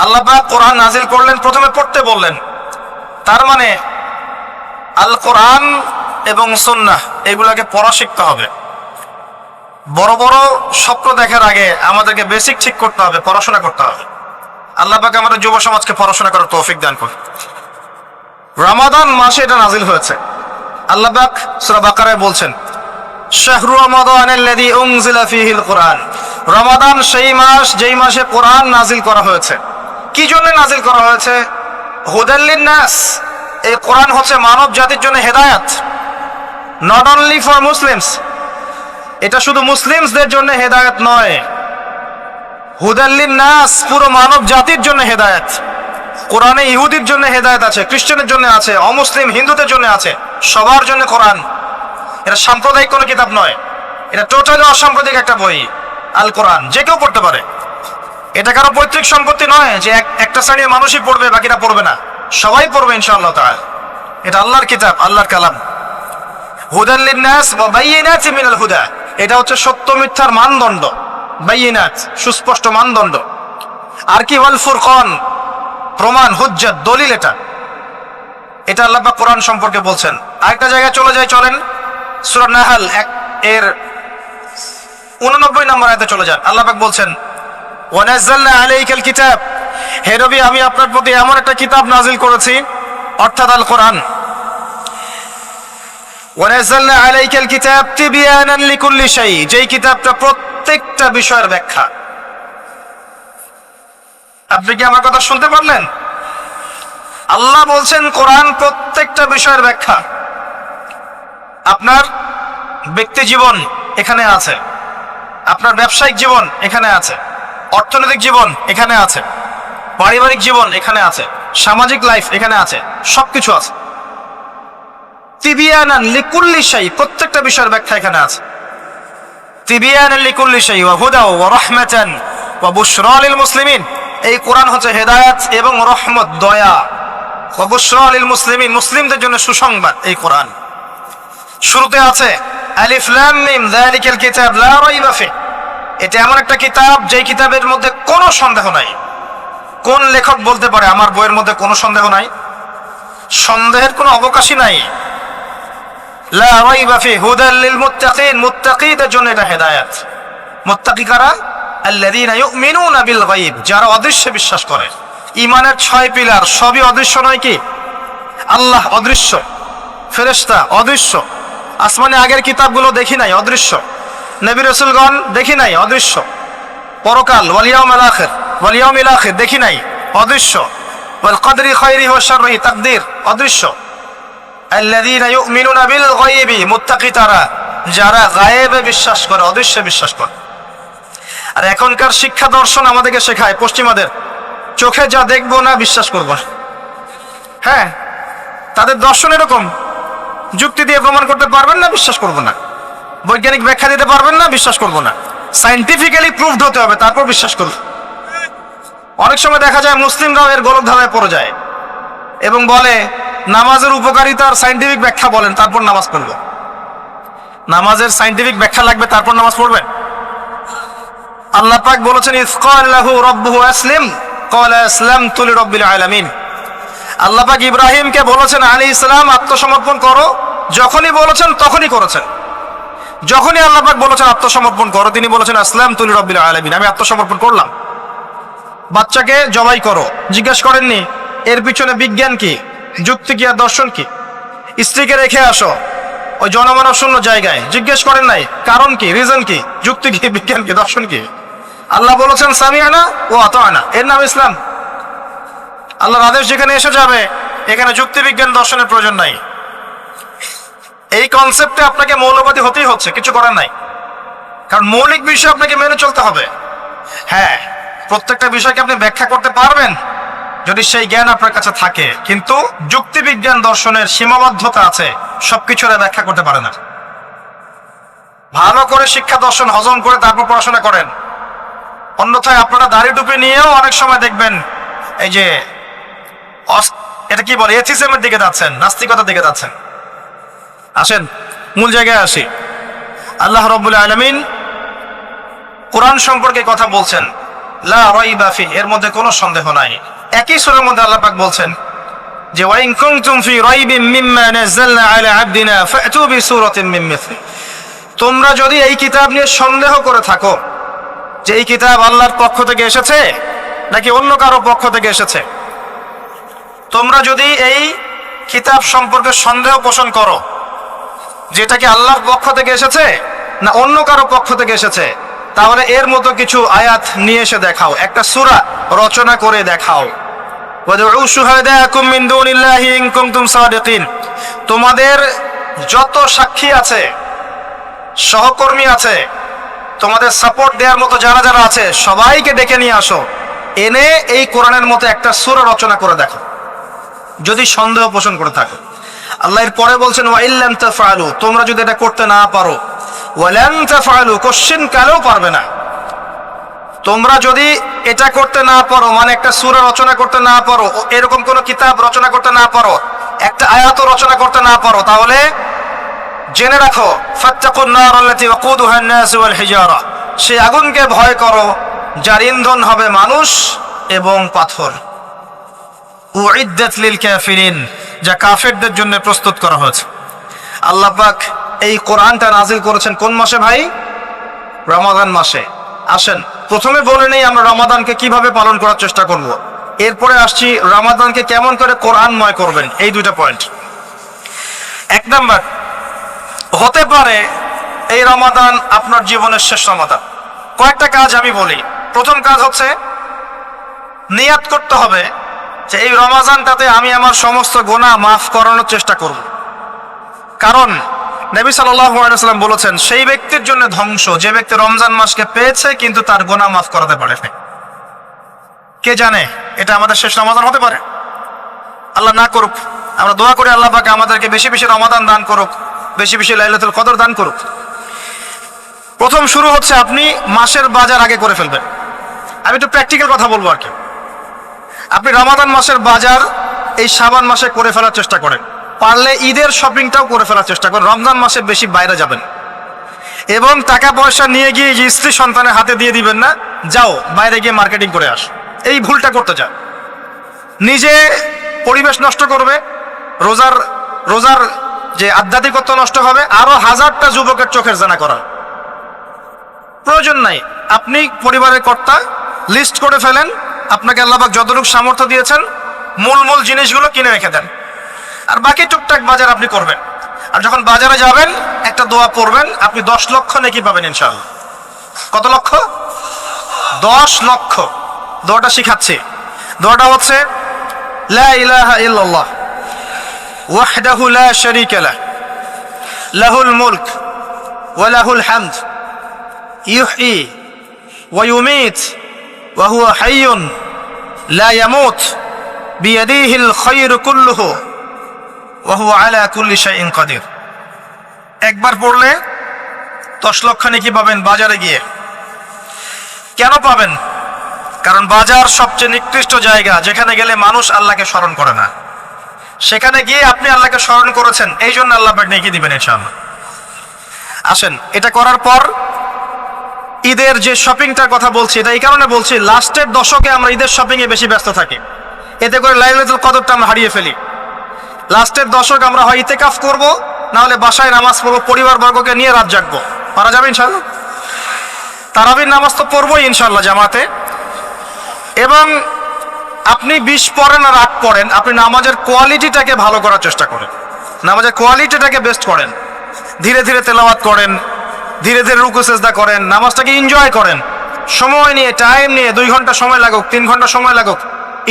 আল্লাহ পাক কোরআন নাজিল করলেন, প্রথমে পড়তে বললেন। তার মানে আল কোরআন এবং সুন্নাহ এগুলাকে পড়া শিখতে হবে। বড় বড় স্বপ্ন দেখার আগে আমাদেরকে বেসিক ঠিক করতে হবে, পড়াশোনা করতে হবে। আল্লাহ পাক আমাদের যুব সমাজকে পড়াশোনা করার তৌফিক দান করুন। রমাদান মাসে এটা নাজিল হয়েছে। আল্লাহ পাক সূরা বাকারায় বলছেন, শাহরু রমাদানাল্লাযী উনজিলা ফীহিল কুরআন। রমাদান সেই মাস যেই মাসে কোরআন নাজিল করা হয়েছে। কি জন্য নাজিল করা হয়েছে? হুদাল লিন-নাস। এই কোরআন হচ্ছে মানব জাতির জন্য হেদায়েত, নট অনলি ফর মুসলিমস। এটা শুধু মুসলিমসদের জন্য হেদায়েত নয়, হুদাল লিন-নাস, পুরো মানব জাতির জন্য হেদায়েত। কোরআনে ইহুদির জন্য হেদায়েত আছে, খ্রিস্টানের জন্য আছে, অমুসলিম হিন্দুদের জন্য আছে, সবার জন্য কোরআন। এটা সাম্প্রদায়িক কোনো কিতাব নয়, এটা টোটালি অসাম্প্রদায়িক একটা বই। আল কোরআন যে কেউ পড়তে পারে। এটা কারো পৈতৃক সম্পত্তি নয় যে একটা শ্রেণীর মানুষই পড়বে বাকিরা পড়বে না, সবাই পড়বে ইনশাআল্লাহ তাআলা। এটা আল্লাহর কিতাব, আল্লাহর কালাম। হুদাল লিন-নাস ওয়া বাইয়িনাতিন মিনাল হুদা। এটা হচ্ছে সত্য মিথ্যার মানদণ্ড, বাইয়িনাত, সুস্পষ্ট মানদণ্ড। আর কি ওয়াল ফুরকান, প্রমাণ, হুজ্জাত, দলিল। এটা আল্লাহ পাক কোরআন সম্পর্কে বলছেন। আরেকটা জায়গায় চলে যায়, চলেন সূরা নাহল এর 89 নম্বর আয়াতে চলে যান। আল্লাহ পাক বলছেন, ওয়া নাযালনা আলাইকাল কিতাব। হে নবী, আমি আপনার প্রতি এমন একটা কিতাব নাজিল করেছি, অর্থাৎ আল কোরআন। ওয়া নাযালনা আলাইকাল কিতাব তিবয়ানান লিকুল্লি শাই, যেই কিতাবটা প্রত্যেকটা বিষয়ের ব্যাখ্যা। আপনি কি আমার কথা শুনতে পারলেন? আল্লাহ বলছেন কোরআন প্রত্যেকটা বিষয়ের ব্যাখ্যা। আপনার ব্যক্তি জীবন এখানে আছে, আপনার ব্যবসায়িক জীবন এখানে আছে, অর্থনৈতিক জীবন এখানে আছে, পারিবারিক জীবন এখানে আছে, সামাজিক লাইফ এখানে আছে, সবকিছু আছে। তিবিয়ানান লিকুল্লি শাই, প্রত্যেকটা বিষয়ের ব্যাখ্যা এখানে আছে। তিবিয়ানান লিকুল্লি শাই ওয়া হুদা ওয়া রাহমাতান ওয়া বুশরা লিল মুসলিমিন। এই কোরআন হচ্ছে হেদায়েত এবং রহমত, দয়া। ওয়া বুশরা লিল মুসলিমিন, মুসলিমদের জন্য সুসংবাদ এই কোরআন। শুরুতে আছে আলিফ লাম মিম যালিকাল কিতাব লা রাইবা ফিহি। এটা এমন একটা কিতাব যেই কিতাবের মধ্যে কোনো সন্দেহ নাই। কোন লেখক বলতে পারে আমার বইয়ের মধ্যে কোনো সন্দেহ নাই? সন্দেহের কোনো অবকাশই নাই। লা রাইবা ফিহি হুদাল লিল মুত্তাকিন, মুত্তাকিদের জন্য এটা হেদায়েত। মুত্তাকি কারা? আল্লাযীনা ইউমিনুনা বিল গায়ব, যারা অদৃশ্যে বিশ্বাস করে। ঈমানের 6 পিলার সবই অদৃশ্য নয় কি? আল্লাহ অদৃশ্য, ফেরেশতা অদৃশ্য, আসমানে আগের কিতাবগুলো দেখি নাই, অদৃশ্য। নবী রাসূলগণ দেখি নাই, অদৃশ্য। পরকাল ওয়াল ইয়াউমিল আখির, ওয়াল ইয়াউমিল আখির দেখি নাই, অদৃশ্য। ওয়াল কদরি খাইরিহি ওয়া শাররিহি, তাকদীর অদৃশ্য। আল্লাযীনা ইউমিনুনা বিল গায়বি, মুত্তাকি তারা যারা গায়েবে বিশ্বাস করে, অদৃশ্যে বিশ্বাস করে। আর এখনকার শিক্ষা দর্শন আমাদেরকে শেখায় পশ্চিমাদের, চোখে যা দেখবো না বিশ্বাস করব। হ্যাঁ, তাদের দর্শন এরকম, যুক্তি দিয়ে প্রমাণ করতে পারবেন না, বিশ্বাস করব না। বৈজ্ঞানিক ব্যাখ্যা দিতে পারবেন না, বিশ্বাস করব না। সায়েন্টিফিক্যালি প্রুভড হতে হবে, তারপর বিশ্বাস করব। অনেক সময় দেখা যায় মুসলিমরাও এর গলতধারায় পড়ে যায় এবং বলে নামাজের উপকারিতার সায়েন্টিফিক ব্যাখ্যা বলেন, তারপর নামাজ পড়ব। নামাজের সায়েন্টিফিক ব্যাখ্যা লাগবে, তারপর নামাজ পড়বেন? আল্লাহ পাক বলেছেন ইয ক্বালা লাহু রাব্বুহু আসলিম ক্বালা আসলামতু লিরাব্বিল আলামিন। আল্লাহ পাক ইব্রাহিমকে বলেছেন আলাইহিস সালাম আত্মসমর্পণ করো, যখনই বলেছেন তখনই করেছেন। যখনই আল্লাহ পাক বলেছেন আত্মসমর্পণ করো, তিনি বলেছেন আসলামতু লিরাব্বিল আলামিন, আমি আত্মসমর্পণ করলাম। বাচ্চাকে জবাই করো, জিজ্ঞেস করেননি এর পিছনে বিজ্ঞান কি, যুক্তি কি আর দর্শন কি? স্ত্রীকে রেখে আসো ওই জনমানব শূন্য জায়গায়, জিজ্ঞেস করেন নাই কারণ কি, রিজন কি, যুক্তি কি, বিজ্ঞান কি, দর্শন কি? আল্লাহ বলেছেন সামিআনা ওয়া আতা'না, এর নাম ইসলাম। আল্লাহর আদেশ যেখানে এসে যাবে এখানে যুক্তি বিজ্ঞান দর্শনের প্রয়োজন নাই। এই কনসেপ্টে আপনাকে মৌলবাদী হতেই হচ্ছে, কিছু করার নাই, কারণ মৌলিক বিষয় আপনাকে মেনে চলতে হবে। হ্যাঁ, প্রত্যেকটা বিষয়কে আপনি ব্যাখ্যা করতে পারবেন যদি সেই জ্ঞান আপনার কাছে থাকে, কিন্তু যুক্তি বিজ্ঞান দর্শনের সীমাবদ্ধতা আছে, সবকিছুর ব্যাখ্যা করতে পারে না। ভালো করে শিক্ষা দর্শন হজম করে তারপর পড়াশোনা করেন, অন্যথায় আপনারা দাড়ি টুপি নিয়েও অনেক সময় দেখবেন এই যে এটা কি বলে এথিজমের দিকে যাচ্ছেন, নাস্তিকতার দিকে যাচ্ছেন। আসেন মূল জায়গায় আসি। আল্লাহ রাব্বুল আলামিন কোরআন সম্পর্কে কথা বলছেন, লা রাইবা ফিহি, এর মধ্যে কোনো সন্দেহ নাই। একই সূরার মধ্যে আল্লাহ পাক বলছেন যে ওয়া ইন কুনতুম ফি রাইবিন মিম্মা নাযালনা আলা আবদিনা ফাতু বিসূরাতিন মিন মিসলি। তোমরা যদি এই কিতাব নিয়ে সন্দেহ করে থাকো যে এই কিতাব আল্লাহর পক্ষ থেকে এসেছে নাকি অন্য কারো পক্ষ থেকে এসেছে, তোমরা যদি এই কিতাব সম্পর্কে সন্দেহ পোষণ করো যেটা কি আল্লাহর পক্ষ থেকে এসেছে না অন্য কারো পক্ষ থেকে এসেছে, তাহলে এর মতো কিছু আয়াত নিয়ে এসে দেখাও, একটা সূরা রচনা করে দেখাও। ওয়াদউ শুহাদাকুম মিন দুনিল্লাহি ইন কুনতুম সাদিকিন, তোমাদের যত সাক্ষী আছে, সহকর্মী আছে, তোমাদের সাপোর্ট দেওয়ার মতো যারা যারা আছে সবাইকে ডেকে নিয়ে আসো, এনে এই কোরআনের মতো একটা সূরা রচনা করে দেখো যদি সন্দেহ পোষণ করে থাকো। আল্লাহ এর পরে বলছেন ওয়া ইল্লাম তাফআলু, তোমরা যদি এটা করতে না পারো, ওয়ালান তাফআলু, কোশ্চিন কালেও পারবে না। তোমরা যদি এটা করতে না পারো, মানে একটা সূরা রচনা করতে না পারো, এরকম কোন কিতাব রচনা করতে না পারো, একটা আয়াত রচনা করতে না পারো, তাহলে জেনে রাখো ফাত্তাকুন নার আল্লাতী ওয়াকুদুহা আন-নাস ওয়াল হিজারা, সেই আগুনকে ভয় করো যার ইন্ধন হবে মানুষ এবং পাথর। উইদ্দাত লিল কাফিরিন, যা কাফেরদের জন্য প্রস্তুত করা হয়েছে। আল্লাহ পাক এই কোরআনটা নাজিল করেছেন কোন মাসে ভাই? রমাদান মাসে। আসেন প্রথমে বলে নেই আমরা রমাদানকে কিভাবে পালন করার চেষ্টা করব, এরপরে আসছি রমাদানকে কেমন করে কোরআনময় করবেন, এই দুইটা পয়েন্ট। এক নাম্বার, হতে পারে এই রমাদান আপনার জীবনের শেষ রমাদান। কয়েকটা কাজ আমি বলি। প্রথম কাজ হচ্ছে নিয়াত করতে হবে যে এই রমাদানটাতে আমি আমার সমস্ত গুনাহ মাফ করানোর চেষ্টা করব। কারণ নবী সাল্লাল্লাহু আলাইহি ওয়াসাল্লাম বলেছেন সেই ব্যক্তির জন্য ধ্বংস যে ব্যক্তি রমজান মাসকে পেয়েছে কিন্তু তার গুনাহ মাফ করাতে পারে না। কে জানে এটা আমাদের শেষ রমাদান হতে পারে। আল্লাহ না করুক, আমরা দোয়া করি আল্লাহ পাক আমাদেরকে বেশি বেশি রমাদান দান করুক, বেশি বেশি লাইলাতুল কদর দান করুক। প্রথম শুরু হচ্ছে আপনি মাসের বাজার আগে করে ফেলবেন। আমি একটু প্র্যাকটিক্যাল কথা বলবো আর কি। আপনি রমাদান মাসের বাজার এই শাবান মাসে করে ফেলার চেষ্টা করেন, পারলে ঈদের শপিংটাও করে ফেলার চেষ্টা করেন। রমজান মাসে বেশি বাইরে যাবেন এবং টাকা পয়সা নিয়ে গিয়ে যে স্ত্রী সন্তানের হাতে দিয়ে দিবেন না, যাও বাইরে গিয়ে মার্কেটিং করে আস, এই ভুলটা করতে চান। নিজে পরিবেশ নষ্ট করবে, রোজার রোজার যে আধ্যাত্মিকত্ব নষ্ট হবে, আরো হাজারটা যুবকের চোখের জানা করা প্রয়োজন নাই। আপনি পরিবারের কর্তা, লিস্ট করে ফেলেন, আপনাকে আল্লাহ পাক যতটুকু সামর্থ্য দিয়েছেন মূল মূল জিনিসগুলো কিনে রেখে দেন, আর বাকি টুকটাক বাজার আপনি করবেন। আর যখন বাজারে যাবেন একটা দোয়া পড়বেন, আপনি 10 লক্ষ নেকি পাবেন ইনশাআল্লাহ। কত লক্ষ? 10 লক্ষ। দোয়াটা শিখাচ্ছি। দোয়াটা হচ্ছে লা ইলাহা ইল্লাল্লাহ ওয়াহদাহু লা শারীকা লাহ লাহুল মুলক ওয়া লাহুল হামদ ইউহয়ী ওয়া ইউমীত ওয়া হুয়া হাইয়ুন লা ইয়ামুত বিয়াদিহিল খায়রু কুল্লুহু ওয়া হুয়া আলা কুল্লি শাইইন কাদির। একবার পড়লে 10 লক্ষ নেকি পাবেন বাজারে গিয়ে। কেন পাবেন? কারণ বাজার সবচেয়ে নিকৃষ্ট জায়গা, যেখানে গেলে মানুষ আল্লাহকে স্মরণ করে না। সেখানে গিয়ে আপনি আল্লাহকে স্মরণ করেছেন, এই জন্য আল্লাহ পাক নেকি দিবেন ইনশাআল্লাহ। আসেন, এটা করার পর ঈদের যে শপিংটার কথা বলছি, এটা এই কারণে বলছি, লাস্টের দশকে আমরা ঈদের শপিং এ বেশি ব্যস্ত থাকি, এতে করে লাইলাতুল কদরটা আমরা হারিয়ে ফেলি। লাস্টের দশক আমরা হয় ইতিকাফ করব, না হলে বাসায় নামাজ পড়বো, পরিবার বর্গকে নিয়ে রাত জাগবো। পারা যাবে ইনশাআল্লাহ? তারাবির নামাজ তো পড়বোই ইনশাআল্লাহ জামাতে। এবং আপনি 20 পড়েন আর 8 পড়েন, আপনি নামাজের কোয়ালিটিটাকে ভালো করার চেষ্টা করেন, নামাজের কোয়ালিটিটাকে বেস্ট করেন। ধীরে ধীরে তেলাওয়াত করেন, ধীরে ধীরে রুকু সেজদা করেন, নামাজটাকে এনজয় করেন। সময় নিয়ে, টাইম নিয়ে, 2 ঘন্টা সময় লাগুক, 3 ঘন্টা সময় লাগুক,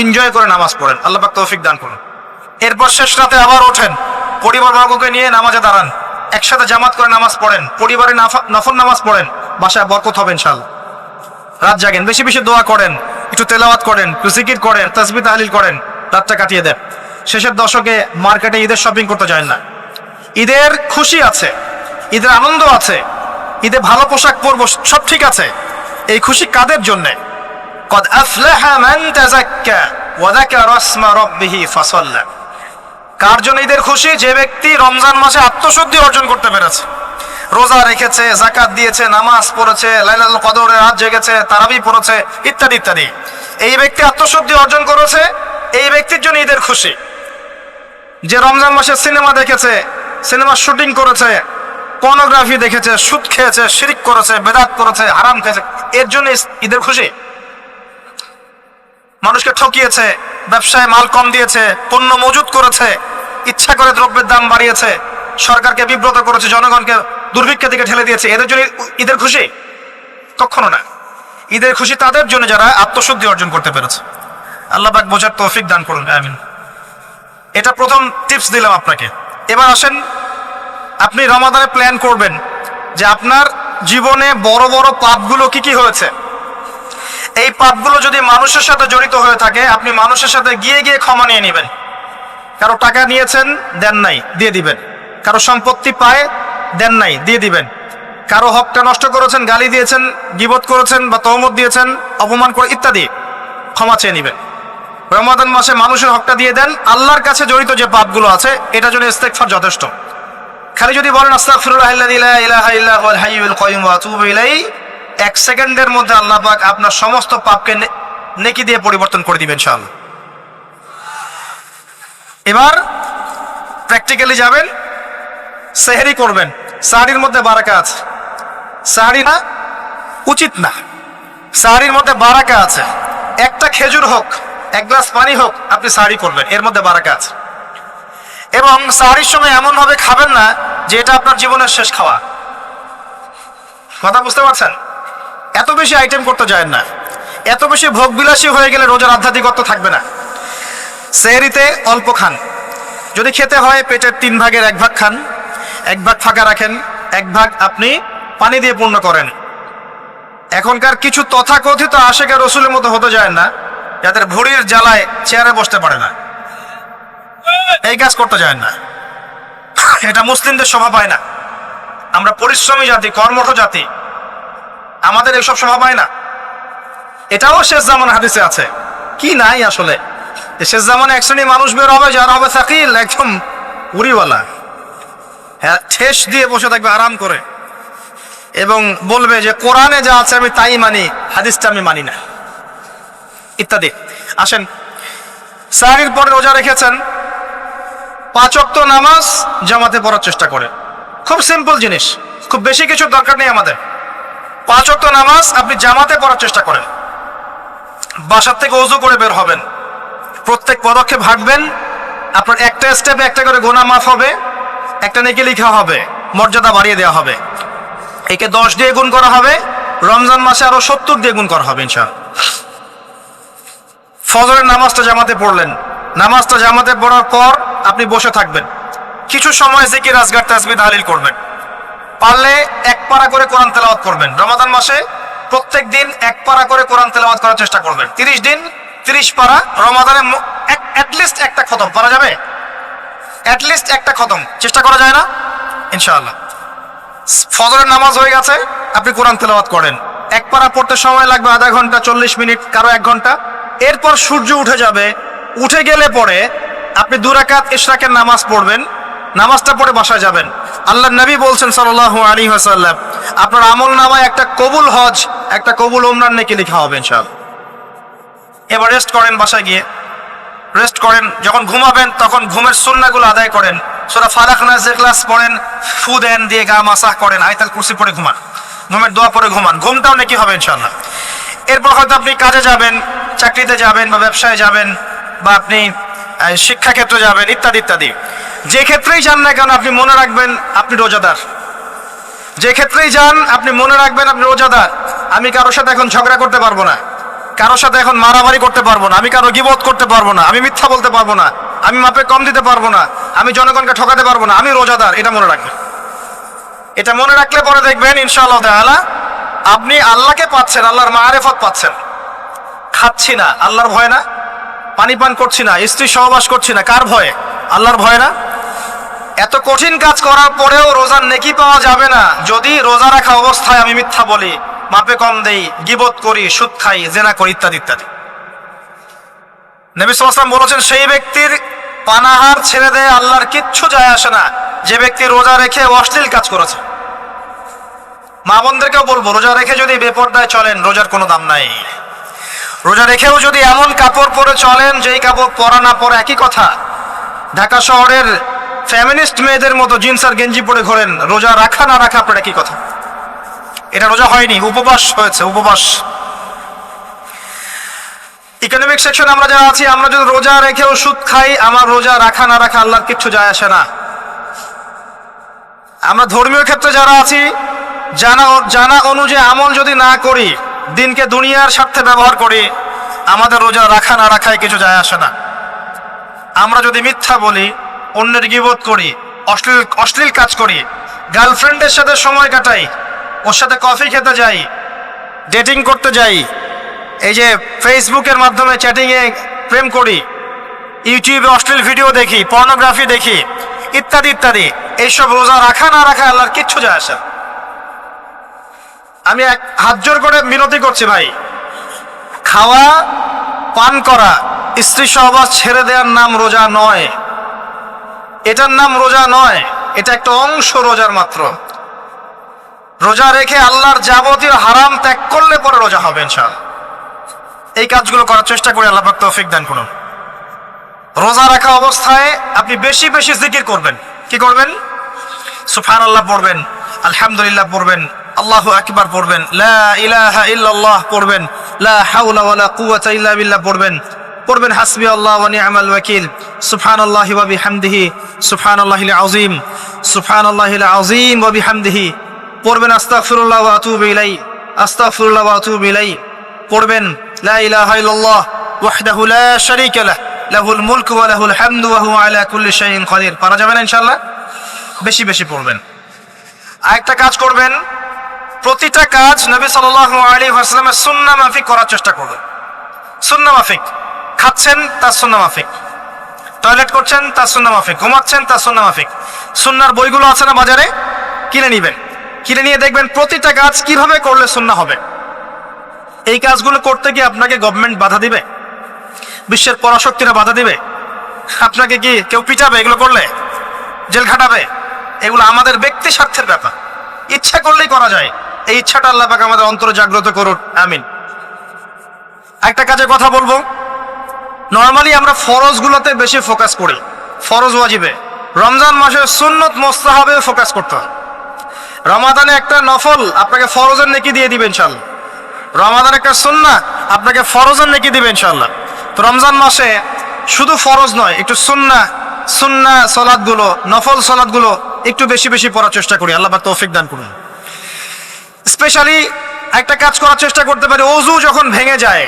এনজয় করে নামাজ পড়েন। আল্লাহ পাক তৌফিক দান করুন। এরপর শেষ রাতে আবার ওঠেন, পরিবার বর্গকে নিয়ে নামাজে দাঁড়ান, একসাথে জামাত করে নামাজ পড়েন, পরিবারে নফল নামাজ পড়েন, বাসায় বরকত হবে ইনশাআল্লাহ। রাত জাগেন, বেশি বেশি দোয়া করেন, একটু তেলাওয়াত করেন, একটু জিকির করেন, তাসবিহ তাহলিল করেন, রাতটা কাটিয়ে দেন। শেষের দশকে মার্কেটে ঈদের শপিং করতে যায় না। ঈদের খুশি আছে, ঈদের আনন্দ আছে, ঈদে ভালো পোশাক পরবো, সব ঠিক আছে। এই খুশি কাদের জন্যে? কদ আফলাহা মান তাযাক্কা ওয়া যাকারা ইসমা রাব্বিহি ফাসাল্লা। কার জন্য ঈদের খুশি? যে ব্যক্তি রমজান মাসে আত্মশুদ্ধি অর্জন করতে পেরেছে, রোজা রেখেছে, যাকাত দিয়েছে, নামাজ পড়েছে, লাইলাতুল কদরে রাত জেগেছে, তারাবি পড়েছে, ইত্যাদি ইত্যাদি। এই ব্যক্তি আত্মশুদ্ধি অর্জন করেছে, এই ব্যক্তির জন্য ঈদের খুশি। যে রমজান মাসে সিনেমা দেখেছে, সিনেমার শুটিং করেছে, পর্নোগ্রাফি দেখেছে, সুদ খেয়েছে, শিরিক করেছে, বেদাত করেছে, হারাম খেয়েছে, এর জন্য ঈদের খুশি। মানুষকে ঠকিয়েছে, ব্যবসায় মাল কম দিয়েছে, পণ্য মজুত করেছে, ইচ্ছা করে দ্রব্যের দাম বাড়িয়েছে, সরকারকে বিব্রত করেছে, জনগণকে দুর্ভিক্ষের দিকে ঠেলে দিয়েছে, এদের জন্য ঈদের খুশি? কখনো না। ঈদের খুশি তাদের জন্য যারা আত্মশুদ্ধি অর্জন করতে পেরেছে। আল্লাহ পাক বোঝার তৌফিক দান করুন, আমিন। এটা প্রথম টিপস দিলাম আপনাকে। এবার আসেন, আপনি রমাদানে প্ল্যান করবেন যে আপনার জীবনে বড় বড় পাপগুলো কি কি হয়েছে। এই পাপগুলো যদি মানুষের সাথে জড়িত হয়ে থাকে, আপনি মানুষের সাথে গিয়ে গিয়ে ক্ষমা নিয়ে নেবেন। কারো টাকা নিয়েছেন, দেন নাই, দিয়ে দিবেন। কারো সম্পত্তি পায়, দেন নাই, দিয়ে দিবেন। কারো হকটা নষ্ট করেছেন, গালি দিয়েছেন, গীবত করেছেন বা তহমত দিয়েছেন, অপমান করে ইত্যাদি, ক্ষমা চেয়ে নেবেন। রমাদান মাসে মানুষের হকটা দিয়ে দেন। আল্লাহর কাছে জড়িত যে পাপগুলো আছে, এটার জন্য ইস্তেগফার যথেষ্ট। খালি যদি বলেন আস্তাগফিরুল্লাহাল্লাযী লা ইলাহা ইল্লা হুয়াল হাইয়ুল কাইয়্যুম ওয়া আতুবু ইলাইহি, 1 সেকেন্ডের মধ্যে আল্লাহ পাক আপনার সমস্ত পাপকে নেকি দিয়ে পরিবর্তন করে দিবেন ইনশাআল্লাহ। এবার প্র্যাকটিক্যালি যাবেন, সেহরি করবেন। সাহরির মধ্যে বারাকা আছে। সাহরি না উচিত না, সাহরির মধ্যে বারাকা আছে। একটা খেজুর হোক, 1 গ্লাস পানি হোক, আপনি সাহরি করবেন, এর মধ্যে বারাকা আছে। এবং সাহরির সময় এমন ভাবে খাবেন না যে এটা আপনার জীবনের শেষ খাওয়া। কথা বুঝতে পারছেন? এত বেশি আইটেম করতে যায় না, এত বেশি ভোগবিলাসী হয়ে গেলে রোজার আধ্যাত্মিকত্ব থাকবে না। সেহরিতে অল্প খান, যদি খেতে হয় পেটের 3 ভাগের 1 ভাগ খান, 1 ভাগ ফাঁকা রাখেন, 1 ভাগ আপনি পানি দিয়ে পূর্ণ করেন। এখনকার কিছু তথাকথিত আশেকের রসুলের মতো হতে যায় না, যাদের ভুঁড়ির জ্বালায় চেয়ারে বসতে পারে না, এই কাজ করতে যায় না। এটা মুসলিমদের শোভা পায় না। আমরা পরিশ্রমী জাতি, কর্মঠ জাতি, আমাদের এইসব শোভা পায় না। এটাও শেষ জামানা হাদিসে আছে। কি নাই আসলে, শেষ জামানে এক শ্রেণী মানুষ বের হবে যারা হবে সাকিল, একদম উড়িওয়ালা, হ্যাঁ, ঠেস দিয়ে বসে থাকবে আরাম করে, এবং বলবে যে কোরআনে যা আছে আমি তাই মানি, হাদিসটা আমি মানি না, ইত্যাদি। আসেন, সাহরির পরে রোজা রেখেছেন, 5 ওয়াক্ত নামাজ জামাতে পড়ার চেষ্টা করে। খুব সিম্পল জিনিস, খুব বেশি কিছু দরকার নেই আমাদের। 5 ওয়াক্ত নামাজ আপনি জামাতে পড়ার চেষ্টা করেন। বাসার থেকে ওযু করে বের হবেন, প্রত্যেক পদক্ষেপ হাঁটবেন, আপনার একটা স্টেপে একটা করে গুনাহ মাফ হবে, একটা নেকি লেখা হবে, মর্যাদা বাড়িয়ে দেওয়া হবে। একে 10 দিয়ে গুণ করা হবে, রমজান মাসে আরো 70 দিয়ে গুণ করা হবে ইনশাআল্লাহ। ফজরের নামাজটা জামাতে পড়লেন, নামাজটা জামাতে পড়ার পর আপনি বসে থাকবেন, কিছু সময় জিকির, আজকার, তাসবিহ, তাহলিল করবেন। পারলে 1 পারা করে কোরআন তেলাওয়াত করবেন। রমাদান মাসে প্রত্যেক দিন 1 পারা করে কোরআন তেলাওয়াত করার চেষ্টা করবেন। 30 দিন 30 পারা, রমাদানে অ্যাটলিস্ট একটা খতম পারা যাবে, অ্যাটলিস্ট একটা খতম চেষ্টা করা যায় না ইনশাআল্লাহ। ফজরের নামাজ হয়ে গেছে, আপনি কোরআন তেলাওয়াত করেন। 1 পারা পড়তে সময় লাগবে আধা ঘন্টা, 40 মিনিট, কারো 1 ঘন্টা। এরপর সূর্য উঠে যাবে, উঠে গেলে পরে আপনি 2 রাকাত ইশরাকের নামাজ পড়বেন, নামাজটা পড়ে বাসায় যাবেন। আল্লাহর নবী বলছেন সাল্লাল্লাহু আলাইহি ওয়াসাল্লাম, আপনার আমল নামায় একটা কবুল হজ, একটা কবুল উমরার নেকি লেখা হবে ইনশাআল্লাহ। এবার রেস্ট করেন, বাসায় গিয়ে রেস্ট করেন। যখন ঘুমাবেন তখন ঘুমের সুন্নাহগুলো আদায় করেন। সূরা ফালাক, নাস, ইখলাস পড়েন, ফু দেন, দিয়ে গা মাসাহ করেন, আয়াতুল কুরসি পড়ে ঘুমান, ঘুমের দোয়া পড়ে ঘুমান, ঘুমটাও নেকি হবে ইনশাআল্লাহ। এরপর হয়তো আপনি কাজে যাবেন, চাকরিতে যাবেন, বা ব্যবসায় যাবেন, বা আপনি শিক্ষাক্ষেত্রে যাবেন, ইত্যাদি ইত্যাদি। যে ক্ষেত্রেই যান না কেন আপনি মনে রাখবেন আপনি রোজাদার। যে ক্ষেত্রেই যান আপনি মনে রাখবেন আপনি রোজাদার। আমি কারোর সাথে এখন ঝগড়া করতে পারবো না, কারোর সাথে এখন মারামারি করতে পারবো না, আমি কারো গীবত করতে পারবো না, আমি মিথ্যা বলতে পারবো না, আমি মাপে কম দিতে পারবো না, আমি জনগণকে ঠকাতে পারবো না, আমি রোজাদার। এটা মনে রাখবেন। এটা মনে রাখলে পরে দেখবেন ইনশাআল্লাহ তাআলা আপনি আল্লাহকে পাচ্ছেন, আল্লাহর মারিফত পাচ্ছেন। খাচ্ছি না, আল্লাহর ভয় না। পানি পান করছি না, স্ত্রী সহবাস করছি না, কার ভয়ে? আল্লাহর ভয় না। এত কঠিন কাজ করার পরেও রোজার নেকি পাওয়া যাবে না যদি রোজা রাখা অবস্থায় আমি মিথ্যা বলি, মাপে কম দেই, গীবত করি, সুদ খাই, জেনা করি, ইত্যাদি ইত্যাদি। নবী সাল্লাল্লাহু আলাইহি ওয়াসাল্লাম বলেছেন, সেই ব্যক্তির পানাহার ছেড়ে দেয় আল্লাহর কিচ্ছু যায় আসে না, যে ব্যক্তি রোজা রেখে অশ্লীল কাজ করেছে। মা বোনদেরকেও বলবো, রোজা রেখে যদি বেপরদায় চলেন রোজার কোনো দাম নাই। রোজা রেখেও যদি এমন কাপড় পরে চলেন যেই কাপড় পরা না পরা একই কথা, ঢাকা শহরের ফেমিনিস্ট মেয়েদের মতো জিন্স আর গেঞ্জি পরে ঘোরেন, রোজা রাখা না রাখা আপনার একই কথা। এটা রোজা হয়নি, উপবাস হয়েছে, উপবাস। ইকোনমিক সেকশন আমরা যারা আছি, আমরা যদি রোজা রেখেও সুদ খাই, আমার রোজা রাখা না রাখা আল্লাহর কিচ্ছু যায় আসে না। আমরা ধর্মীয় ক্ষেত্রে যারা আছি, জানা অনুযায়ী আমল যদি না করি, দিনকে দুনিয়ার স্বার্থে ব্যবহার করি, আমাদের রোজা রাখা না রাখায় কিছু যায় আসে না। আমরা যদি মিথ্যা বলি, অন্যের গীবত করি, অশ্লীল কাজ করি, গার্লফ্রেন্ডের সাথে সময় কাটাই, ওর সাথে কফি খেতে যাই, ডেটিং করতে যাই, এই যে ফেসবুকের মাধ্যমে চ্যাটিংয়ে প্রেম করি, ইউটিউবে অশ্লীল ভিডিও দেখি, পর্নোগ্রাফি দেখি, ইত্যাদি ইত্যাদি, এইসব রোজা রাখা না রাখা আল্লাহর কিচ্ছু যায় আসে না। আমি হাত জোর করে বিনতি করছি ভাই, খাওয়া পান করা, স্ত্রী সহবাস ছেড়ে দেওয়ার নাম রোজা নয়, এটার নাম রোজা নয়, এটা একটা অংশ রোজার মাত্র। রোজা রেখে আল্লাহর যাবতীয় হারাম ত্যাগ করলে পরে রোজা হবে ইনশাআল্লাহ। এই কাজগুলো করার চেষ্টা করে আল্লাহ পাক তৌফিক দান করুন। রোজা রাখা অবস্থায় আপনি বেশি বেশি জিকির করবেন। কি করবেন? সুবহানাল্লাহ পড়বেন, আলহামদুলিল্লাহ পড়বেন, আল্লাহু আকবার পড়বেন, লা ইলাহা ইল্লাল্লাহ পড়বেন, লা হাওলা ওয়ালা কুওয়াতা ইল্লা বিল্লাহ পড়বেন, পড়বেন হাসবি আল্লাহ ওয়া নি'মাল ওয়াকিল, সুবহানাল্লাহি ওয়া বিহামদিহি, সুবহানাল্লাহিল আযীম, সুবহানাল্লাহিল আযীম ওয়া বিহামদিহি, পড়বেন আস্তাগফিরুল্লাহ ওয়া আতুবু ইলাইহি, আস্তাগফিরুল্লাহ ওয়া আতুবু ইলাইহি, পড়বেন লা ইলাহা ইল্লাল্লাহ ওয়াহদাহু লা শারীকা লাহ, লাহুল মুলকু ওয়া লাহুল হামদু ওয়া হুয়া আলা কুল্লি শাইইন কাদির। পারা যাবে না ইনশাআল্লাহ? বেশি বেশি পড়বেন। আরেকটা কাজ করবেন, প্রতিটা কাজ নবী সাল্লাল্লাহু আলাইহি ওয়াসাল্লামের সুন্নাহ মাফিক করার চেষ্টা করবেন। সুন্নাহ মাফিক। খাচ্ছেন তার সুন্নাহ মাফিক, টয়লেট করছেন তার সুন্নাহ মাফিক, ঘুমাচ্ছেন তার সুন্নাহ মাফিক। সুন্নাহর বইগুলো আছে না বাজারে, কিনে নিবেন, কিনে নিয়ে দেখবেন প্রতিটা কাজ কিভাবে করলে সুন্নাহ হবে। এই কাজগুলো করতে গিয়ে আপনাকে গভর্নমেন্ট বাধা দিবে, বিশ্বের পরাশক্তিরা বাধা দিবে, আপনাকে কি কেউ পিটাবে এগুলো করলে, জেল খাটাবে? এগুলো আমাদের ব্যক্তি স্বার্থের ব্যাপার, ইচ্ছা করলেই করা যায়। এই ইচ্ছাটা আল্লাহ পাক আমাদের অন্তরে জাগ্রত করুন, আমিন। একটা কাজে কথা বলবো, নর্মালি আমরা ফরজগুলোতে বেশি ফোকাস করি, ফরজ ওয়াজিবে। রমজান মাসের সুন্নত মুস্তাহাবে ফোকাস করতে হয়। রমাদানে একটা নফল আপনাকে ফরজের নেকি দিয়ে দিবে ইনশাআল্লাহ, রমাদান একটা সুন্নাহ আপনাকে ফরজের নেকি দিবে ইনশাআল্লাহ। তো রমজান মাসে শুধু ফরজ নয়, একটু সুন্নাহ সালাতগুলো, নফল সালাতগুলো একটু বেশি বেশি পড়ার চেষ্টা করি, আল্লাহ পাক তৌফিক দান করুন। স্পেশালি একটা কাজ করার চেষ্টা করতে পারি, ওযু যখন ভেঙে যায়,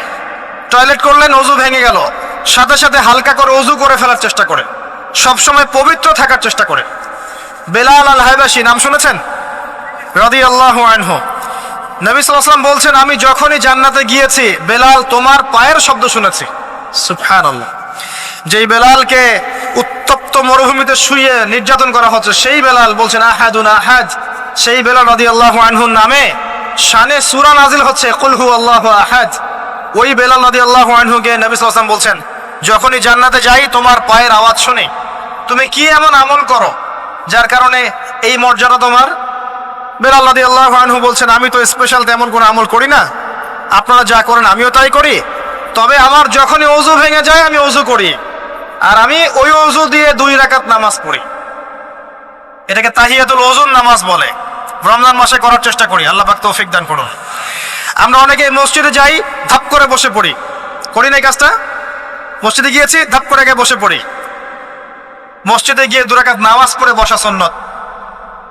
টয়লেট করলেন ওযু ভেঙে গেল, সাথে সাথে হালকা করে ওযু করে ফেলার চেষ্টা করেন, সবসময় পবিত্র থাকার চেষ্টা করেন। বেলাল আল হায়বাশী নাম শুনেছেন? রাদিয়াল্লাহু আনহু। নবী সাল্লাল্লাহু আলাইহি ওয়াসাল্লাম বলছেন, আমি যখনই জান্নাতে গিয়েছি বেলাল তোমার পায়ের শব্দ শুনেছি। সুবহানাল্লাহ। যেই বেলালকে উত্তপ্ত মরুভূমিতে শুয়ে নির্যাতন করা হচ্ছে, সেই বেলাল বলছেন আহাদুন আহাদ। সেই বেলাল রাদিয়াল্লাহু আনহুর নামে শানে সূরা নাজিল হচ্ছে, কুল হুয়াল্লাহু আহাদ। ওই বেলাল রাদিয়াল্লাহু আনহুকে নবী সাল্লাল্লাহু আলাইহি ওয়াসাল্লাম বলছেন, যখনই জান্নাতে যাই তোমার পায়ের আওয়াজ শুনি, তুমি কি এমন আমল করো যার কারণে এই মর্যাদা তোমার? বেলাল রাদিয়াল্লাহু আনহু বলছেন, আমি তো স্পেশাল তেমন কোনো আমল করি না, আপনারা যা করেন আমিও তাই করি, তবে আমার যখনই ওযু ভেঙে যায় আমি ওযু করি, আর আমি ওই ওযু দিয়ে 2 রাকাত নামাজ পড়ি। এটাকে তাহিয়াতুল ওযুর নামাজ বলে। রমজান মাসে করার চেষ্টা করি, আল্লাহ পাক তৌফিক দান করুন। আমরা অনেকে মসজিদে যাই, ধাপ করে বসে পড়ি, করি না এই কাজটা? মসজিদে গিয়েছি, ধাপ করে গিয়ে বসে পড়ি। মসজিদে গিয়ে 2 রাকাত নামাজ পড়ে বসা সুন্নাত।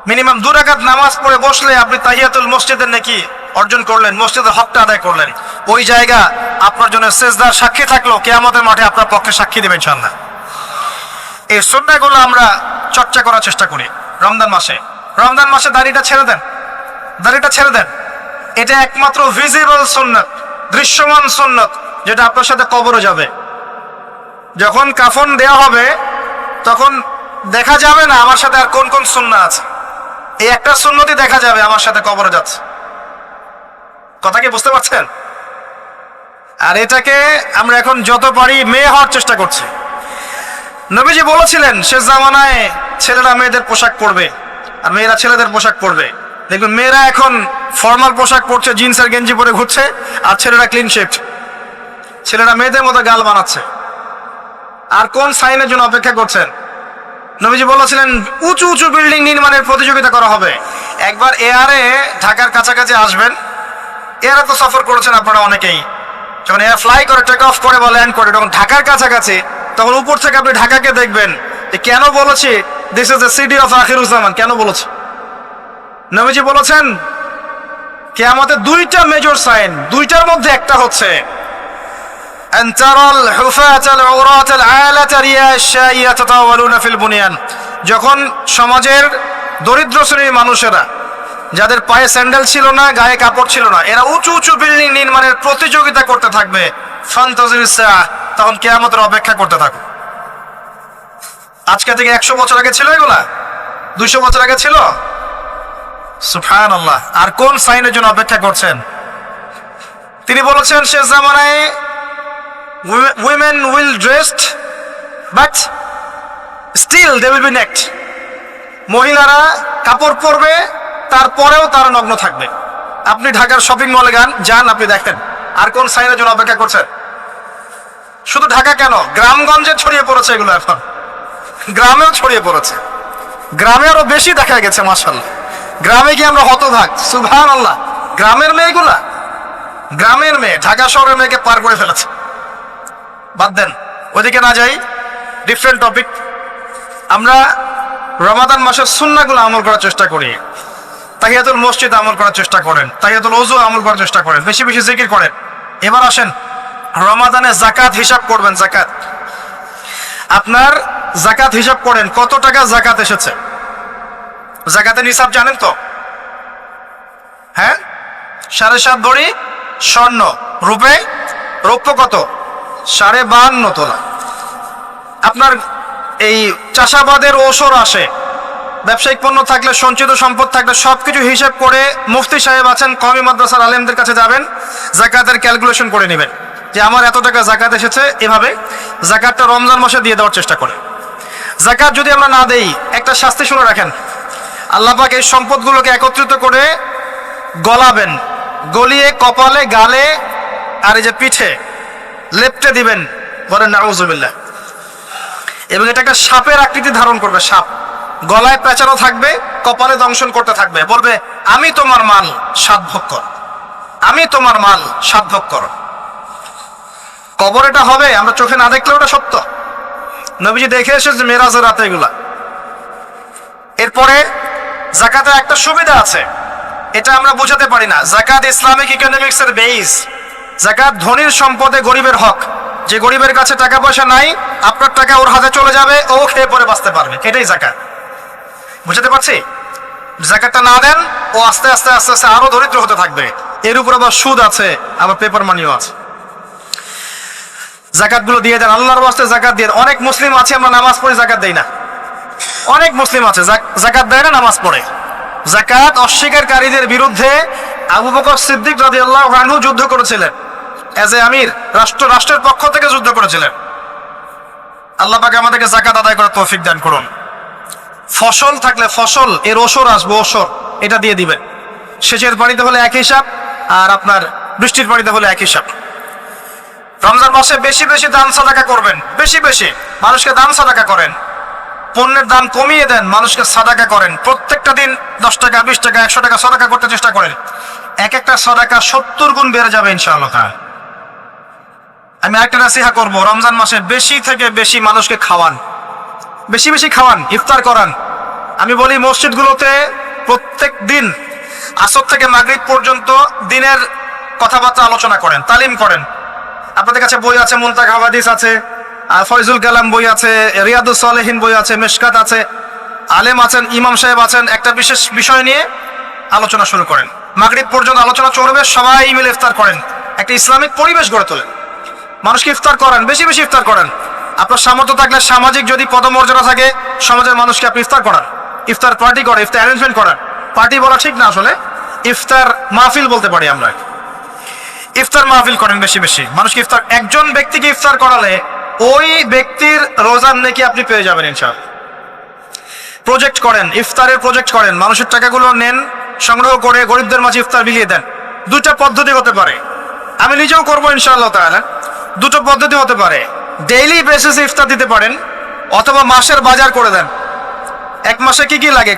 মিনিমাম 2 রাকাত নামাজ পড়ে বসলে আপনি তাহিয়াতুল মসজিদের নেকি অর্জন করলেন, মসজিদের হকটা আদায় করলেন। ওই জায়গা আপনার জন্য সেজদার সাক্ষী থাকলো, কিয়ামতের মাঠে আপনার পক্ষে সাক্ষী দেবেন ইনশাআল্লাহ। এই সুন্নাহগুলো আমরা চর্চা করার চেষ্টা করি রমজান মাসে। রমজান মাসে দাড়িটা ছেড়ে দেন, দাড়িটা ছেড়ে দেন। এটা একমাত্র ভিজিবল সুন্নাত, দৃশ্যমান সুন্নাত, যেটা আপনার সাথে কবরে যাবে। যখন কাফন দেয়া হবে তখন দেখা যাবে না আমার সাথে আর কোন কোন সুন্নাহ আছে, এই একটা সুন্নতই দেখা যাবে আমার সাথে কবরে যাচ্ছে। কথা কি বুঝতে পারছেন? আর এটাকে আমরা এখন যত পারি মেয়ে হওয়ার চেষ্টা করছি। নবীজি বলেছিলেন শেষ জামানায় ছেলেরা মেয়েদের পোশাক পরবে আর মেয়েরা ছেলেদের পোশাক পরবে। দেখুন মেয়েরা এখন ফর্মাল পোশাক পরছে, জিন্স আর গেঞ্জি পরে ঘুরছে, আর ছেলেরা ক্লিন শেভড। ছেলেরা মেয়েদের মতো গাল বানাচ্ছে। আর কোন সাইনের জন্য অপেক্ষা করছেন? নবীজি বলেছিলেন উঁচু উঁচু বিল্ডিং নির্মাণের প্রতিযোগিতা করা হবে। একবার এয়ারে ঢাকার কাছাকাছি আসবেন, এয়ারে তো সফর করেছেন আপনারা অনেকেই, যখন এয়ার ফ্লাই করে, টেক অফ করে বা ল্যান্ড করে, তখন ঢাকার কাছাকাছি, তখন উপর থেকে আপনি ঢাকাকে দেখবেন। যে কেন বলেছি this is the city of Akhiruzzaman, কেন বলেছি? নবীজি বলেছেন কিয়ামতের 2টা মেজর সাইন, 2টার মধ্যে একটা হচ্ছে أن ترى الحفاة العراة العالة رياء الشاء يتطاولون في البنيان। যখন সমাজের দরিদ্র শ্রেণীর মানুষেরা, যাদের পায়ে স্যান্ডেল ছিল না, গায়ে কাপড় ছিল না, এরা উঁচু উঁচু বিল্ডিং নির্মাণের প্রতিযোগিতা করতে থাকবে, ফান্তাজির সাআ, তখন কিয়ামতের অপেক্ষা করতে থাকো। আজকে থেকে 100 বছর আগে ছিল এগুলা? 200 বছর আগে ছিল? সুবহানাল্লাহ। আর কোন সাইনের জন্য অপেক্ষা করছেন? তিনি বলেছেন শেষ জামানায় women will dressed but still they will be naked। মহিলারা কাপড় পরবে, তারপরেও তারা নগ্ন থাকবে। আপনি ঢাকার শপিং মলে যান, আপনি দেখেন। আর কোন সাইনের জন্য অপেক্ষা করছেন? শুধু ঢাকা কেন, গ্রামগঞ্জে ছড়িয়ে পড়েছে এগুলো, এখন গ্রামেও ছড়িয়ে পড়েছে। গ্রামে আরো বেশি দেখা গেছে মাশাআল্লাহ। গ্রামে গিয়ে আমরা হতভাগ, সুবহানাল্লাহ। গ্রামের মেয়েগুলা, গ্রামের মেয়ে ঢাকা শহরের মেয়েকে পার করে ফেলেছে। বাদ দেন, ওইদিকে না যাই, ডিফারেন্ট টপিক। আমরা রমাদান মাসের সুন্নাহগুলো আমল করার চেষ্টা করি। তাহিয়াতুল মসজিদ আমল করার চেষ্টা করেন, তাহিয়াতুল ওযু আমল করার চেষ্টা করেন, বেশি বেশি জিকির করেন। এবার আসেন রমাদানে যাকাত হিসাব করবেন। যাকাত, আপনার যাকাত হিসাব করেন, কত টাকা যাকাত এসেছে। যাকাতের নিসাব জানেন তো? হ্যাঁ, 7.5 ভরি স্বর্ণ, রৌপ্য কত? 52.5 তোলা। আপনার এই চাষাবাদের ওসর আসে, ব্যবসায়িক পণ্য থাকলে, সঞ্চিত সম্পদ থাকলে সবকিছু হিসাব করে মুফতি সাহেব আছেন, কওমি মাদ্রাসার আলেমদের কাছে যাবেন, যাকাতের ক্যালকুলেশন করে নেবেন যে আমার এত টাকা যাকাত এসেছে, এভাবে যাকাতটা রমজান মাসে দিয়ে দেওয়ার চেষ্টা করে। যাকাত যদি আমরা না দেই, একটা শাস্তি শুনে রাখেন, আল্লাহ পাক এই সম্পদগুলোকে একত্রিত করে গলাবেন, গলিয়ে কপালে, গালে আর এই যে পিঠে লেপটে দিবেন, বলেন নাউজুবিল্লাহ। এবং এটা একটা সাপের আকৃতি ধারণ করবে, সাপ গলায় পেঁচানো থাকবে, কপালে দংশন করতে থাকবে, বলবে আমি তোমার মাল সাত ভোগ কর, আমি তোমার মাল সাত ভোগ কর। কবর এটা হবে, আমরা চোখে না দেখলেও এটা সত্য। নবীজি দেখে এসেছে মেরাজের রাতে এগুলা। এরপরে যাকাতের একটা সুবিধা আছে, এটা আমরা বোঝাতে পারি না। যাকাত ইসলামিক ইকোনমিক্স এর বেস। যাকাত ধনীর সম্পদে গরিবের হক। যে গরিবের কাছে টাকা পয়সা নাই, আপনার টাকা ওর হাতে চলে যাবে, ও খেয়ে পরে বাঁচতে পারবে, এটাই যাকাত। বুঝতে পারছি? যাকাতটা না দেন, ও আস্তে আস্তে আস্তে আস্তে আরো দরিদ্র হতে থাকবে। এর উপর আবার সুদ আছে, আবার পেপার মানিও আছে। যাকাত গুলো দিয়ে দেন, আল্লাহর ওয়াস্তে যাকাত দিয়ে। অনেক মুসলিম আছে আমরা নামাজ পড়ি, যাকাত দেই না। অনেক মুসলিম আছে যাকাত দেয় না, নামাজ পড়ে। যাকাত অস্বীকারীদের বিরুদ্ধে আবু বকর সিদ্দিক রাদিয়াল্লাহু আনহু যুদ্ধ করেছিলেন, এজ এ আমির, রাষ্ট্রের পক্ষ থেকে যুদ্ধ করেছিলেন। আল্লাহ পাক আমাদেরকে যাকাত আদায় করার তৌফিক দান করুন। ফসল থাকলে ফসল এর ওসর আসবে, ওসর এটা দিয়ে দিবেন। সেচের পানিতে হলে এক হিসাব, আর আপনার বৃষ্টির পানিতে হলে এক হিসাব। রমজান মাসে বেশি বেশি দান সাদাকা করবেন, বেশি বেশি মানুষকে দান সাদাকা করেন। পণ্যের দাম কমিয়ে দেন, মানুষকে সাদাকা করেন। প্রত্যেকটা দিন 10 টাকা, 20 টাকা, 100 টাকা সাদাকা করতে চেষ্টা করেন। এক একটা সাদাকা 70 গুণ বেড়ে যাবে ইনশাআল্লাহ। আমি একটা নসিহত করব, রমজান মাসে বেশি থেকে বেশি মানুষকে খাওয়ান, বেশি বেশি খাওয়ান, ইফতার করান। আমি বলি মসজিদগুলোতে প্রত্যেক দিন আসর থেকে মাগরিব পর্যন্ত দিনের কথাবার্তা আলোচনা করেন, তালিম করেন। আপনাদের কাছে বই আছে, মুনতাকা হাদিস আছে, ফয়জুল কালাম বই আছে, রিয়াদুস সালেহিন বই আছে, মিশকাত আছে, আলেম আছেন, ইমাম সাহেব আছেন। একটা বিশেষ বিষয় নিয়ে আলোচনা শুরু করেন, মাগরিব পর্যন্ত আলোচনা চলবে, সবাই মিলে ইফতার করেন। একটা ইসলামিক পরিবেশ গড়ে তোলেন, মানুষকে ইফতার করেন, বেশি বেশি ইফতার করেন। আপনার সামর্থ্য থাকলে, সামাজিক যদি পদমর্যাদা থাকে, সমাজের মানুষকে আপনি ইফতার করান, ইফতার পার্টি করেন, ইফতার অ্যারেঞ্জমেন্ট করেন। পার্টি বলা ঠিক না, আসলে ইফতার মাহফিল বলতে পারি আমরা। ইফতার মাহফিল করেন বেশি বেশি, মানুষকে ইফতার। একজন ব্যক্তিকে ইফতার করালে ওই ব্যক্তির রোজার নেকি আপনি পেয়ে যাবেন ইনশাআল্লাহ। প্রজেক্ট করেন, ইফতারের প্রজেক্ট করেন, মানুষের টাকাগুলো নেন, সংগ্রহ করে গরিবদের মাঝে ইফতার বিলিয়ে দেন। দুইটা পদ্ধতি হতে পারে, আমি নিজেও করবো ইনশাআল্লাহ তাআলা। দুটো পদ্ধতি হতে পারে, ডেইলি বেসিসে ইফতার দিতে পারেন, অথবা মাসের বাজার করে দেন। এক মাসে কি কি লাগে,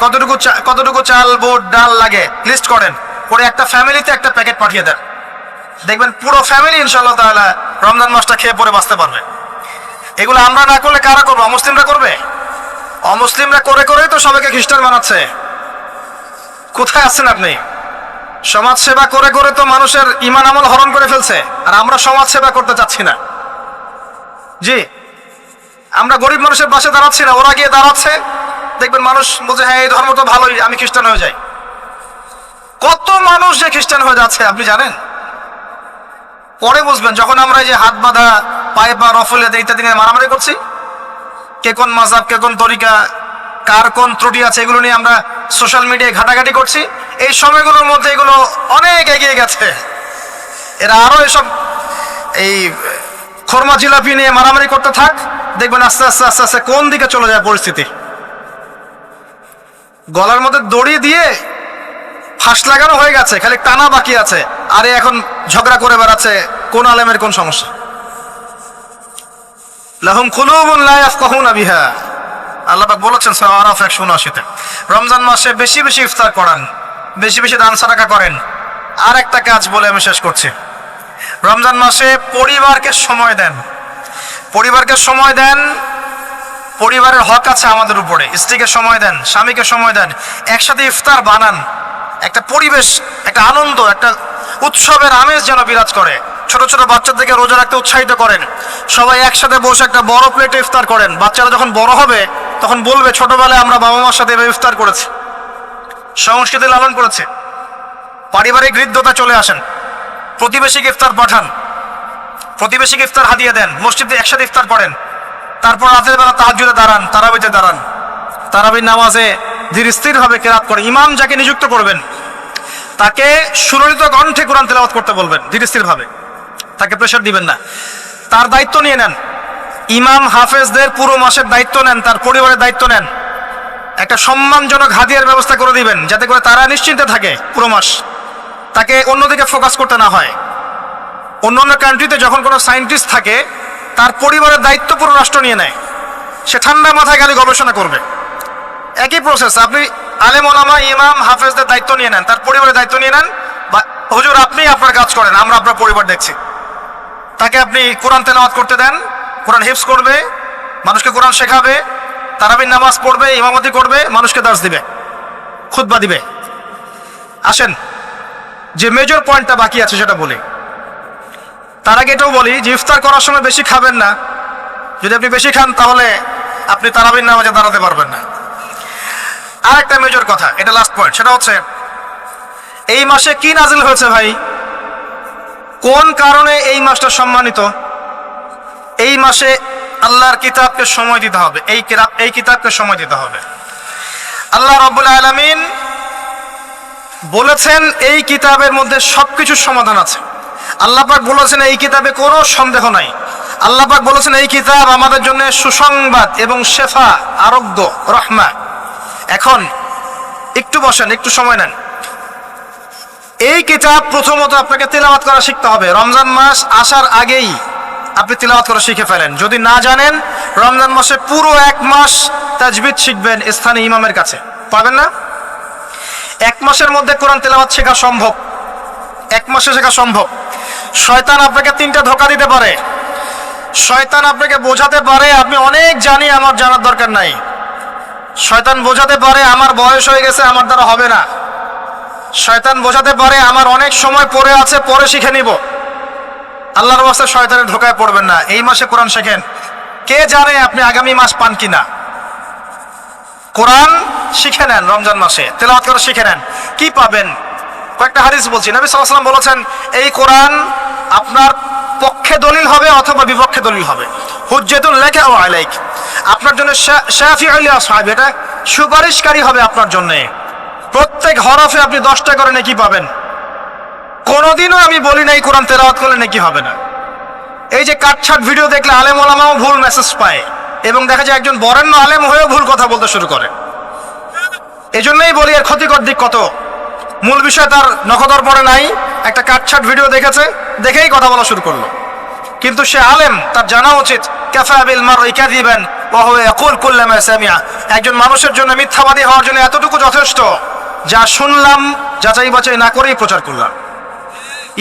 কতটুকু চাল, বুট, ডাল লাগে লিস্ট করেন, করে একটা ফ্যামিলিতে একটা প্যাকেট পাঠিয়ে দেন। দেখবেন পুরো ফ্যামিলি ইনশাআল্লাহ তাআলা রমজান মাসটা খেয়ে পরে বাঁচতে পারবে। এগুলো আমরা না করলে কারা করবে? অমুসলিমরা করবে। অমুসলিমরা করে করেই তো সবাইকে খ্রিস্টান বানাচ্ছে। কোথায় আছেন আপনি? সমাজ সেবা করে করে তো মানুষের ঈমান আমল হরণ করে ফেলছে, আর আমরা সমাজ সেবা করতে চাচ্ছি না। জি, আমরা গরিব মানুষের পাশে দাঁড়াচ্ছি না, ওরা গিয়ে দাঁড়াচ্ছে। দেখবেন মানুষ বলছে হ্যাঁ এই ধর্ম তো ভালোই, আমি খ্রিস্টান হয়ে যাই। কত মানুষ যে খ্রিস্টান হয়ে যাচ্ছে আপনি জানেন? পরে বুঝবেন, যখন আমরা এই যে হাত বাঁধা, পায়ে পা রফলে ইত্যাদি নিয়ে মারামারি করছি, কে কোন মাযহাব, কে কোন তরিকা, কার কোন ত্রুটি আছে, এগুলো নিয়ে আমরা সোশ্যাল মিডিয়ায় ঘাটাঘাটি করছি। এই সময়গুলোর মধ্যে এগুলো অনেক এগিয়ে গেছে। এরা আরো এসব এই খরমা জিলাপি নিয়ে মারামারি করতে থাক, দেখবেন আস্তে আস্তে আস্তে আস্তে কোন দিকে চলে যায় পরিস্থিতি। গলার মধ্যে দড়ি দিয়ে ফাঁস লাগানো হয়ে গেছে, খালি টানা বাকি আছে। আরে এখন ঝগড়া করে বেড়াচ্ছে কোন আলেমের কোন সমস্যা। লাহুম কুলুবুন লা ইয়াফকাহুনা বিহা, আল্লাহ পাক বলেছেন সূরা আরাফ 179-তে। রমজান মাসে বেশি বেশি ইফতার করান, বেশি বেশি দান সাদাকা করেন। আর একটা কাজ বলে আমি শেষ করছি, রমজান মাসে পরিবারকে সময় দেন। পরিবারকে সময় দেন, পরিবারের হক আছে আমাদের উপরে। স্ত্রীকে সময় দেন, স্বামীকে সময় দেন, একসাথে ইফতার বানান। একটা পরিবেশ, একটা আনন্দ, একটা উৎসবের আমেজ যেন বিরাজ করে। ছোট ছোট বাচ্চাদেরকে রোজা রাখতে উৎসাহিত করেন। সবাই একসাথে বসে একটা বড় প্লেটে ইফতার করেন। বাচ্চারা যখন বড় হবে তখন বলবে ছোটবেলায় আমরা বাবা মার সাথে এভাবে ইফতার করেছি, সংস্কৃতি লালন করেছে। পারিবারিক হৃদ্যতা চলে আসেন, প্রতিবেশীকে ইফতার পাঠান। প্রতিবেশীকে ইফতার হাদিয়া দেন, মসজিদে একসাথে ইফতার করেন, তারপর রাতের বেলা তাহাজ্জুদে দাঁড়ান, তারাবিতে দাঁড়ান, তারাবির নামাজে ধীর স্থিরভাবে কেরাত করে ইমাম যাকে নিযুক্ত করবেন তাকে সুললিত কণ্ঠে কোরআন তেলাওয়াত করতে বলবেন ধীর স্থিরভাবে, তাকে প্রেশার দিবেন না, তার দায়িত্ব নিয়ে নেন। ইমাম হাফেজদের পুরো মাসের দায়িত্ব নেন, তার পরিবারের দায়িত্ব নেন, একটা সম্মানজনক হাদিয়ার ব্যবস্থা করে দিবেন যাতে করে তারা নিশ্চিন্তে থাকে পুরো মাস, তাকে অন্যদিকে ফোকাস করতে না হয়। অন্য কান্ট্রিতে যখন কোনো সায়েন্টিস্ট থাকে তার পরিবারের দায়িত্ব পুরো রাষ্ট্র নিয়ে নেয়, সে ঠান্ডা মাথায় খালি গবেষণা করবে। একই প্রসেস, আপনি আলেম ওলামা ইমাম হাফেজদের দায়িত্ব নিয়ে নেন, তার পরিবারের দায়িত্ব নিয়ে নেন, বা হুজুর আপনি আপনার কাজ করেন, আমরা আপনার পরিবার দেখছি। তাকে আপনি কোরআন তেলাওয়াত করতে দেন, কোরআন হিফজ করবে, মানুষকে কোরআন শেখাবে, তারাবির নামাজ পড়বে, ইমামতি করবে, মানুষকে দার্স দিবে, খুতবা দিবে। আসেন যে মেজর পয়েন্টটা বাকি আছে সেটা বলি। তার আগে এটাও বলি যে ইফতার করার সময় বেশি খাবেন না, যদি আপনি বেশি খান তাহলে আপনি তারাবির নামাজে দাঁড়াতে পারবেন না। আর একটা মেজর কথা, এটা লাস্ট পয়েন্ট, সেটা হচ্ছে এই মাসে কি নাজিল হয়েছে ভাই, কোন কারণে এই মাসটা সম্মানিত? এই মাসে আল্লাহর কিতাবকে সময় দিতে হবে, এই কিতাবকে সময় দিতে হবে। আল্লাহ রাব্বুল আলামিন বলেছেন এই কিতাবের মধ্যে সবকিছুর সমাধান আছে। আল্লাহ পাক বলেছেন এই কিতাবে কোনো সন্দেহ নাই। আল্লাহ পাক বলেছেন এই কিতাব আমাদের জন্য সুসংবাদ এবং শেফা, আরোগ্য, রহমা। এখন একটু বসেন, একটু সময় নেন। এই কিতাব প্রথমত আপনাকে তিলাওয়াত করা শিখতে হবে। রমজান মাস আসার আগেই আপনি তিলাওয়াত করা শিখে ফেলেন। যদি না জানেন, রমজান মাসে পুরো এক মাস তাজবিদ শিখবেন স্থানীয় ইমামের কাছে, পাবেন না? এক মাসের মধ্যে কোরআন তিলাওয়াত শেখা সম্ভব, এক মাসে শেখা সম্ভব। শয়তান আপনাকে তিনটা ধোঁকা দিতে পারে। শয়তান আপনাকে বোঝাতে পারে আপনি অনেক জানি, আমার জানার দরকার নাই। শয়তান বোঝাতে পারে আমার বয়স হয়ে গেছে, আমার দ্বারা হবে না। শয়তান বোঝাতে পারে আমার অনেক সময় পড়ে আছে, পরে শিখে নিব। আল্লাহর ওয়াস্তে শয়তানের ধোঁকায় পড়বেন না। এই মাসে কোরআন শেখেন, কে জানে আপনি আগামী মাস পান কিনা। কোরআন শিখে নেন, রমজান মাসে তেলাওয়াত করে শিখে নেন। কি পাবেন? কয়েকটা হাদিস বলছি। নবী সাল্লাল্লাহু আলাইহি ওয়াসাল্লাম বলেছেন এই কোরআন আপনার পক্ষে দলিল হবে অথবা বিপক্ষে দলিল হবে। হুজ্জাতুন লাকা ওয়া আলাইক, আপনার জন্য শাফিউল লি আসহাবি, এটা সুপারিশকারী হবে আপনার জন্য। প্রত্যেক হরফে আপনি 10টা করে নেকি পাবেন। কোনোদিনও আমি বলি নাই কোরআন তেলাওয়াত করলে নেকি হবে না। এই যে কাটছাট ভিডিও দেখলে আলেম ওলামাও ভুল মেসেজ পায়, এবং দেখা যায় একজন বরেণ্য আলেম হয়েও ভুল কথা বলতে শুরু করে। এজন্যই বলি এর ক্ষতিকর দিক কত। মূল বিষয় তার নখদর পড়ে নাই, একটা কাটছাট ভিডিও দেখেছে, দেখেই কথা বলা শুরু করলো। কিন্তু সে আলেম, তার জানা উচিত কাফা বিল মারই কাযিবান ওয়া হুয়া ইয়াকুল কুল্লামা সামিআ। একজন মানুষের জন্য মিথ্যাবাদী হওয়ার জন্য এতটুকু যথেষ্ট, যা শুনলাম যাচাই বাছাই না করেই প্রচার করলাম।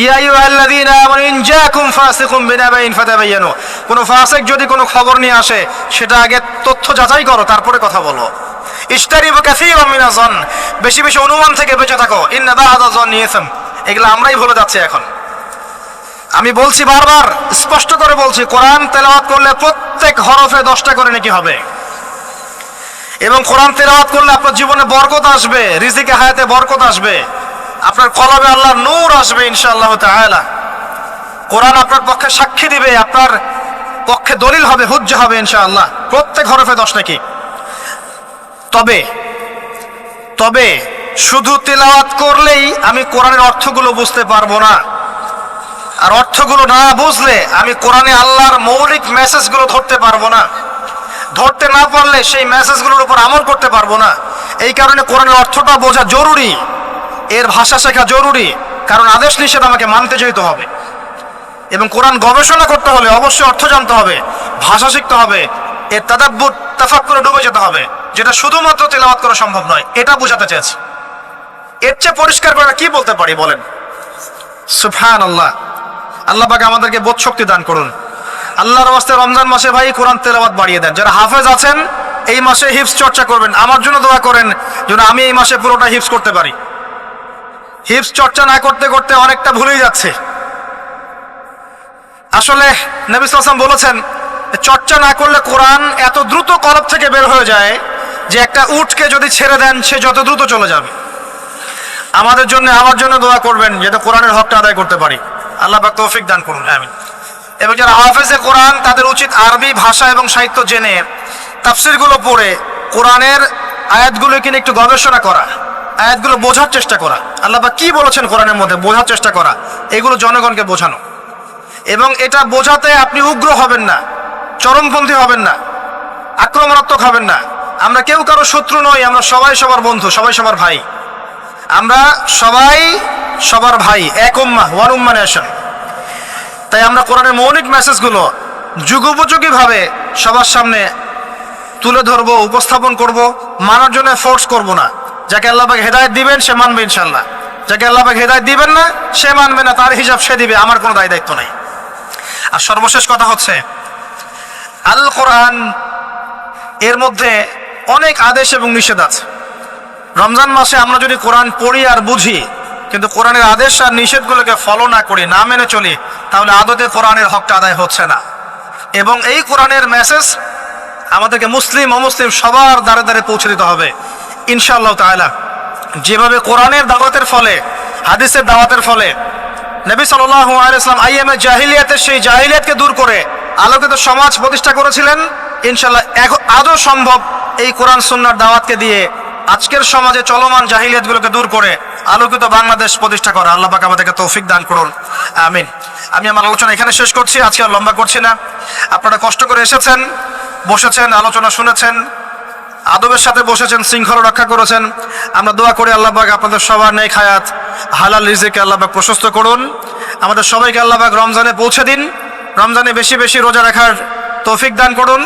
ইয়া আইয়ুহাল্লাযীনা আমানু ইন জাআকুম ফাসিকুম বিনাবাইন ফাতাবায়ানু, কোন ফাসিক যদি কোনো খবর নিয়ে আসে সেটা আগে তথ্য যাচাই করো, তারপরে কথা বলো। ইশতারিবু কাসীরাম মিনাজ যন, বেশি বেশি অনুমান থেকে বেঁচে থাকো। ইন্না বা'দা যন্নি ইসম, এগুলো আমরাই ভুলে যাচ্ছি এখন। আমি বলছি বারবার, স্পষ্ট করে বলছি, কোরআন তেলাওয়াত করলে প্রত্যেক হরফে 10টা করে নেকি হবে। এবং কোরআন তেলাওয়াত করলে আপনার জীবনে বরকত আসবে, রিজিকে হায়াতে বরকত আসবে, আপনার কলবে আল্লাহর নূর আসবে ইনশাআল্লাহ তাআলা। কোরআন আপনার পক্ষে সাক্ষী দিবে, আপনার পক্ষে দলিল হবে, হুজ্জা হবে ইনশাআল্লাহ। প্রত্যেক হরফে 10 নাকি। তবে শুধু তেলাওয়াত করলেই আমি কোরআনের অর্থগুলো বুঝতে পারবো না। আর অর্থগুলো না বুঝলে আমি কোরআনে আল্লাহর মৌলিক মেসেজগুলো ধরতে পারবো না। ধরতে না পারলে সেই মেসেজগুলোর উপর আমল করতে পারবো না। এই কারণে কোরআনের অর্থটা বোঝা জরুরি, এর ভাষা শেখা জরুরি, কারণ আদেশ নিষেধ আমাকে মানতে যেতে হবে। এবং কোরআন গবেষণা করতে হলে অবশ্যই অর্থ জানতে হবে, ভাষা শিখতে হবে, এর তাদাব্বুর তাফাক্কুরে ডুবে যেতে হবে, যেটা শুধুমাত্র তেলাওয়াত করা সম্ভব নয়। এটা বোঝাতে চেয়েছি। এর চেয়ে পরিষ্কার করে কি বলতে পারি বলেন? সুবহানাল্লাহ। আল্লাহ পাক আমাদেরকে বোধ শক্তি দান করুন। আল্লাহর ওয়াস্তে রমজান মাসে ভাই কোরআন তেলাওয়াত বাড়িয়ে দেন। যারা হাফেজ আছেন এই মাসে হিফজ চর্চা করবেন। আমার জন্য দোয়া করেন যেন আমি এই মাসে পুরোটা হিফজ করতে পারি। হিফজ চর্চা না করতে করতে অনেকটা ভুলেই যাচ্ছে। আসলে নবী সাল্লাল্লাহু আলাইহি ওয়াসাল্লাম বলেছেন চর্চা না করলে কোরআন এত দ্রুত কলব থেকে বের হয়ে যায় যে একটা উটকে যদি ছেড়ে দেন সে যত দ্রুত চলে যাবে। আমাদের জন্য, আমার জন্য দোয়া করবেন যাতে কোরআনের হকটা আদায় করতে পারি। আল্লাহ পাক তৌফিক দান করুন, আমিন। এবং যারা হাফেজে কোরআন তাদের উচিত আরবি ভাষা এবং সাহিত্য জেনে তাফসিরগুলো পড়ে কোরআনের আয়াতগুলোকে নিয়ে একটু গবেষণা করা, আয়াতগুলো বোঝার চেষ্টা করা, আল্লাহ পাক কি বলেছেন কোরআনের মধ্যে বোঝার চেষ্টা করা, এগুলো জনগণকে বোঝানো। এবং এটা বোঝাতে আপনি উগ্র হবেন না, চরমপন্থী হবেন না, আক্রমণাত্মক হবেন না। আমরা কেউ কারো শত্রু নই, আমরা সবাই সবার বন্ধু, সবাই সবার ভাই। আমরা সবাই সবার ভাই, এক উম্মাহ, ওয়ান উম্মা নেশন। তাই আমরা কোরআনের মৌলিক মেসেজগুলো যুগোপযোগীভাবে সবার সামনে তুলে ধরবো, উপস্থাপন করব, মানার জন্য ফোর্স করব না। যাকে আল্লাহ পাক হেদায়েত দিবেন সে মানবে ইনশাল্লাহ, যাকে আল্লাহ পাক হেদায়েত দিবেন না সে মানবে না, তার হিসাব সে দিবে, আমার কোনো দায় দায়িত্ব নাই। আর সর্বশেষ কথা হচ্ছে, আল কোরআন এর মধ্যে অনেক আদেশ এবং নিষেধ আছে। রমজান মাসে আমরা যদি কোরআন পড়ি আর বুঝি কিন্তু কোরআনের আদেশ আর নিষেধগুলোকে ফলো না করি, না মেনে চলি, তাহলে আদতে কোরআনের হকটা আদায় হচ্ছে না। এবং এই কোরআনের মেসেজ আমাদেরকে মুসলিম অমুসলিম সবার দ্বারে দ্বারে পৌঁছে দিতে হবে ইনশাআল্লাহ তাআলা। যেভাবে কোরআনের দাওয়াতের ফলে, হাদিসের দাওয়াতের ফলে নবী সাল্লাল্লাহু আলাইহি ওয়াসাল্লাম আইয়ামে জাহিলিয়াতের সেই জাহিলিয়াতকে দূর করে আলোকিত সমাজ প্রতিষ্ঠা করেছিলেন, ইনশাআল্লাহ আজও সম্ভব এই কোরআন সুন্নাহর দাওয়াতকে দিয়ে আজকের সমাজে চলমান জাহিলিয়াতগুলোকে দূর করে আলোকিত বাংলাদেশ প্রতিষ্ঠা করা। আল্লাহ পাক আমাদেরকে তৌফিক দান করুন, আমিন। আমি আমার আলোচনা এখানে শেষ করছি, আজকে আর লম্বা করছি না। আপনারা কষ্ট করে এসেছেন, বসেছেন, আলোচনা শুনেছেন, আদবের সাথে বসেছেন, শৃঙ্খলা রক্ষা করেছেন। আমরা দোয়া করি আল্লাহ পাক আপনাদের সবার নেক হায়াত, হালাল রিজিকে আল্লাহ পাক প্রশস্ত করুন। আমাদের সবাইকে আল্লাহ পাক রমজানে পৌঁছে দিন, রমজানে বেশি বেশি রোজা রাখার তৌফিক দান করুন।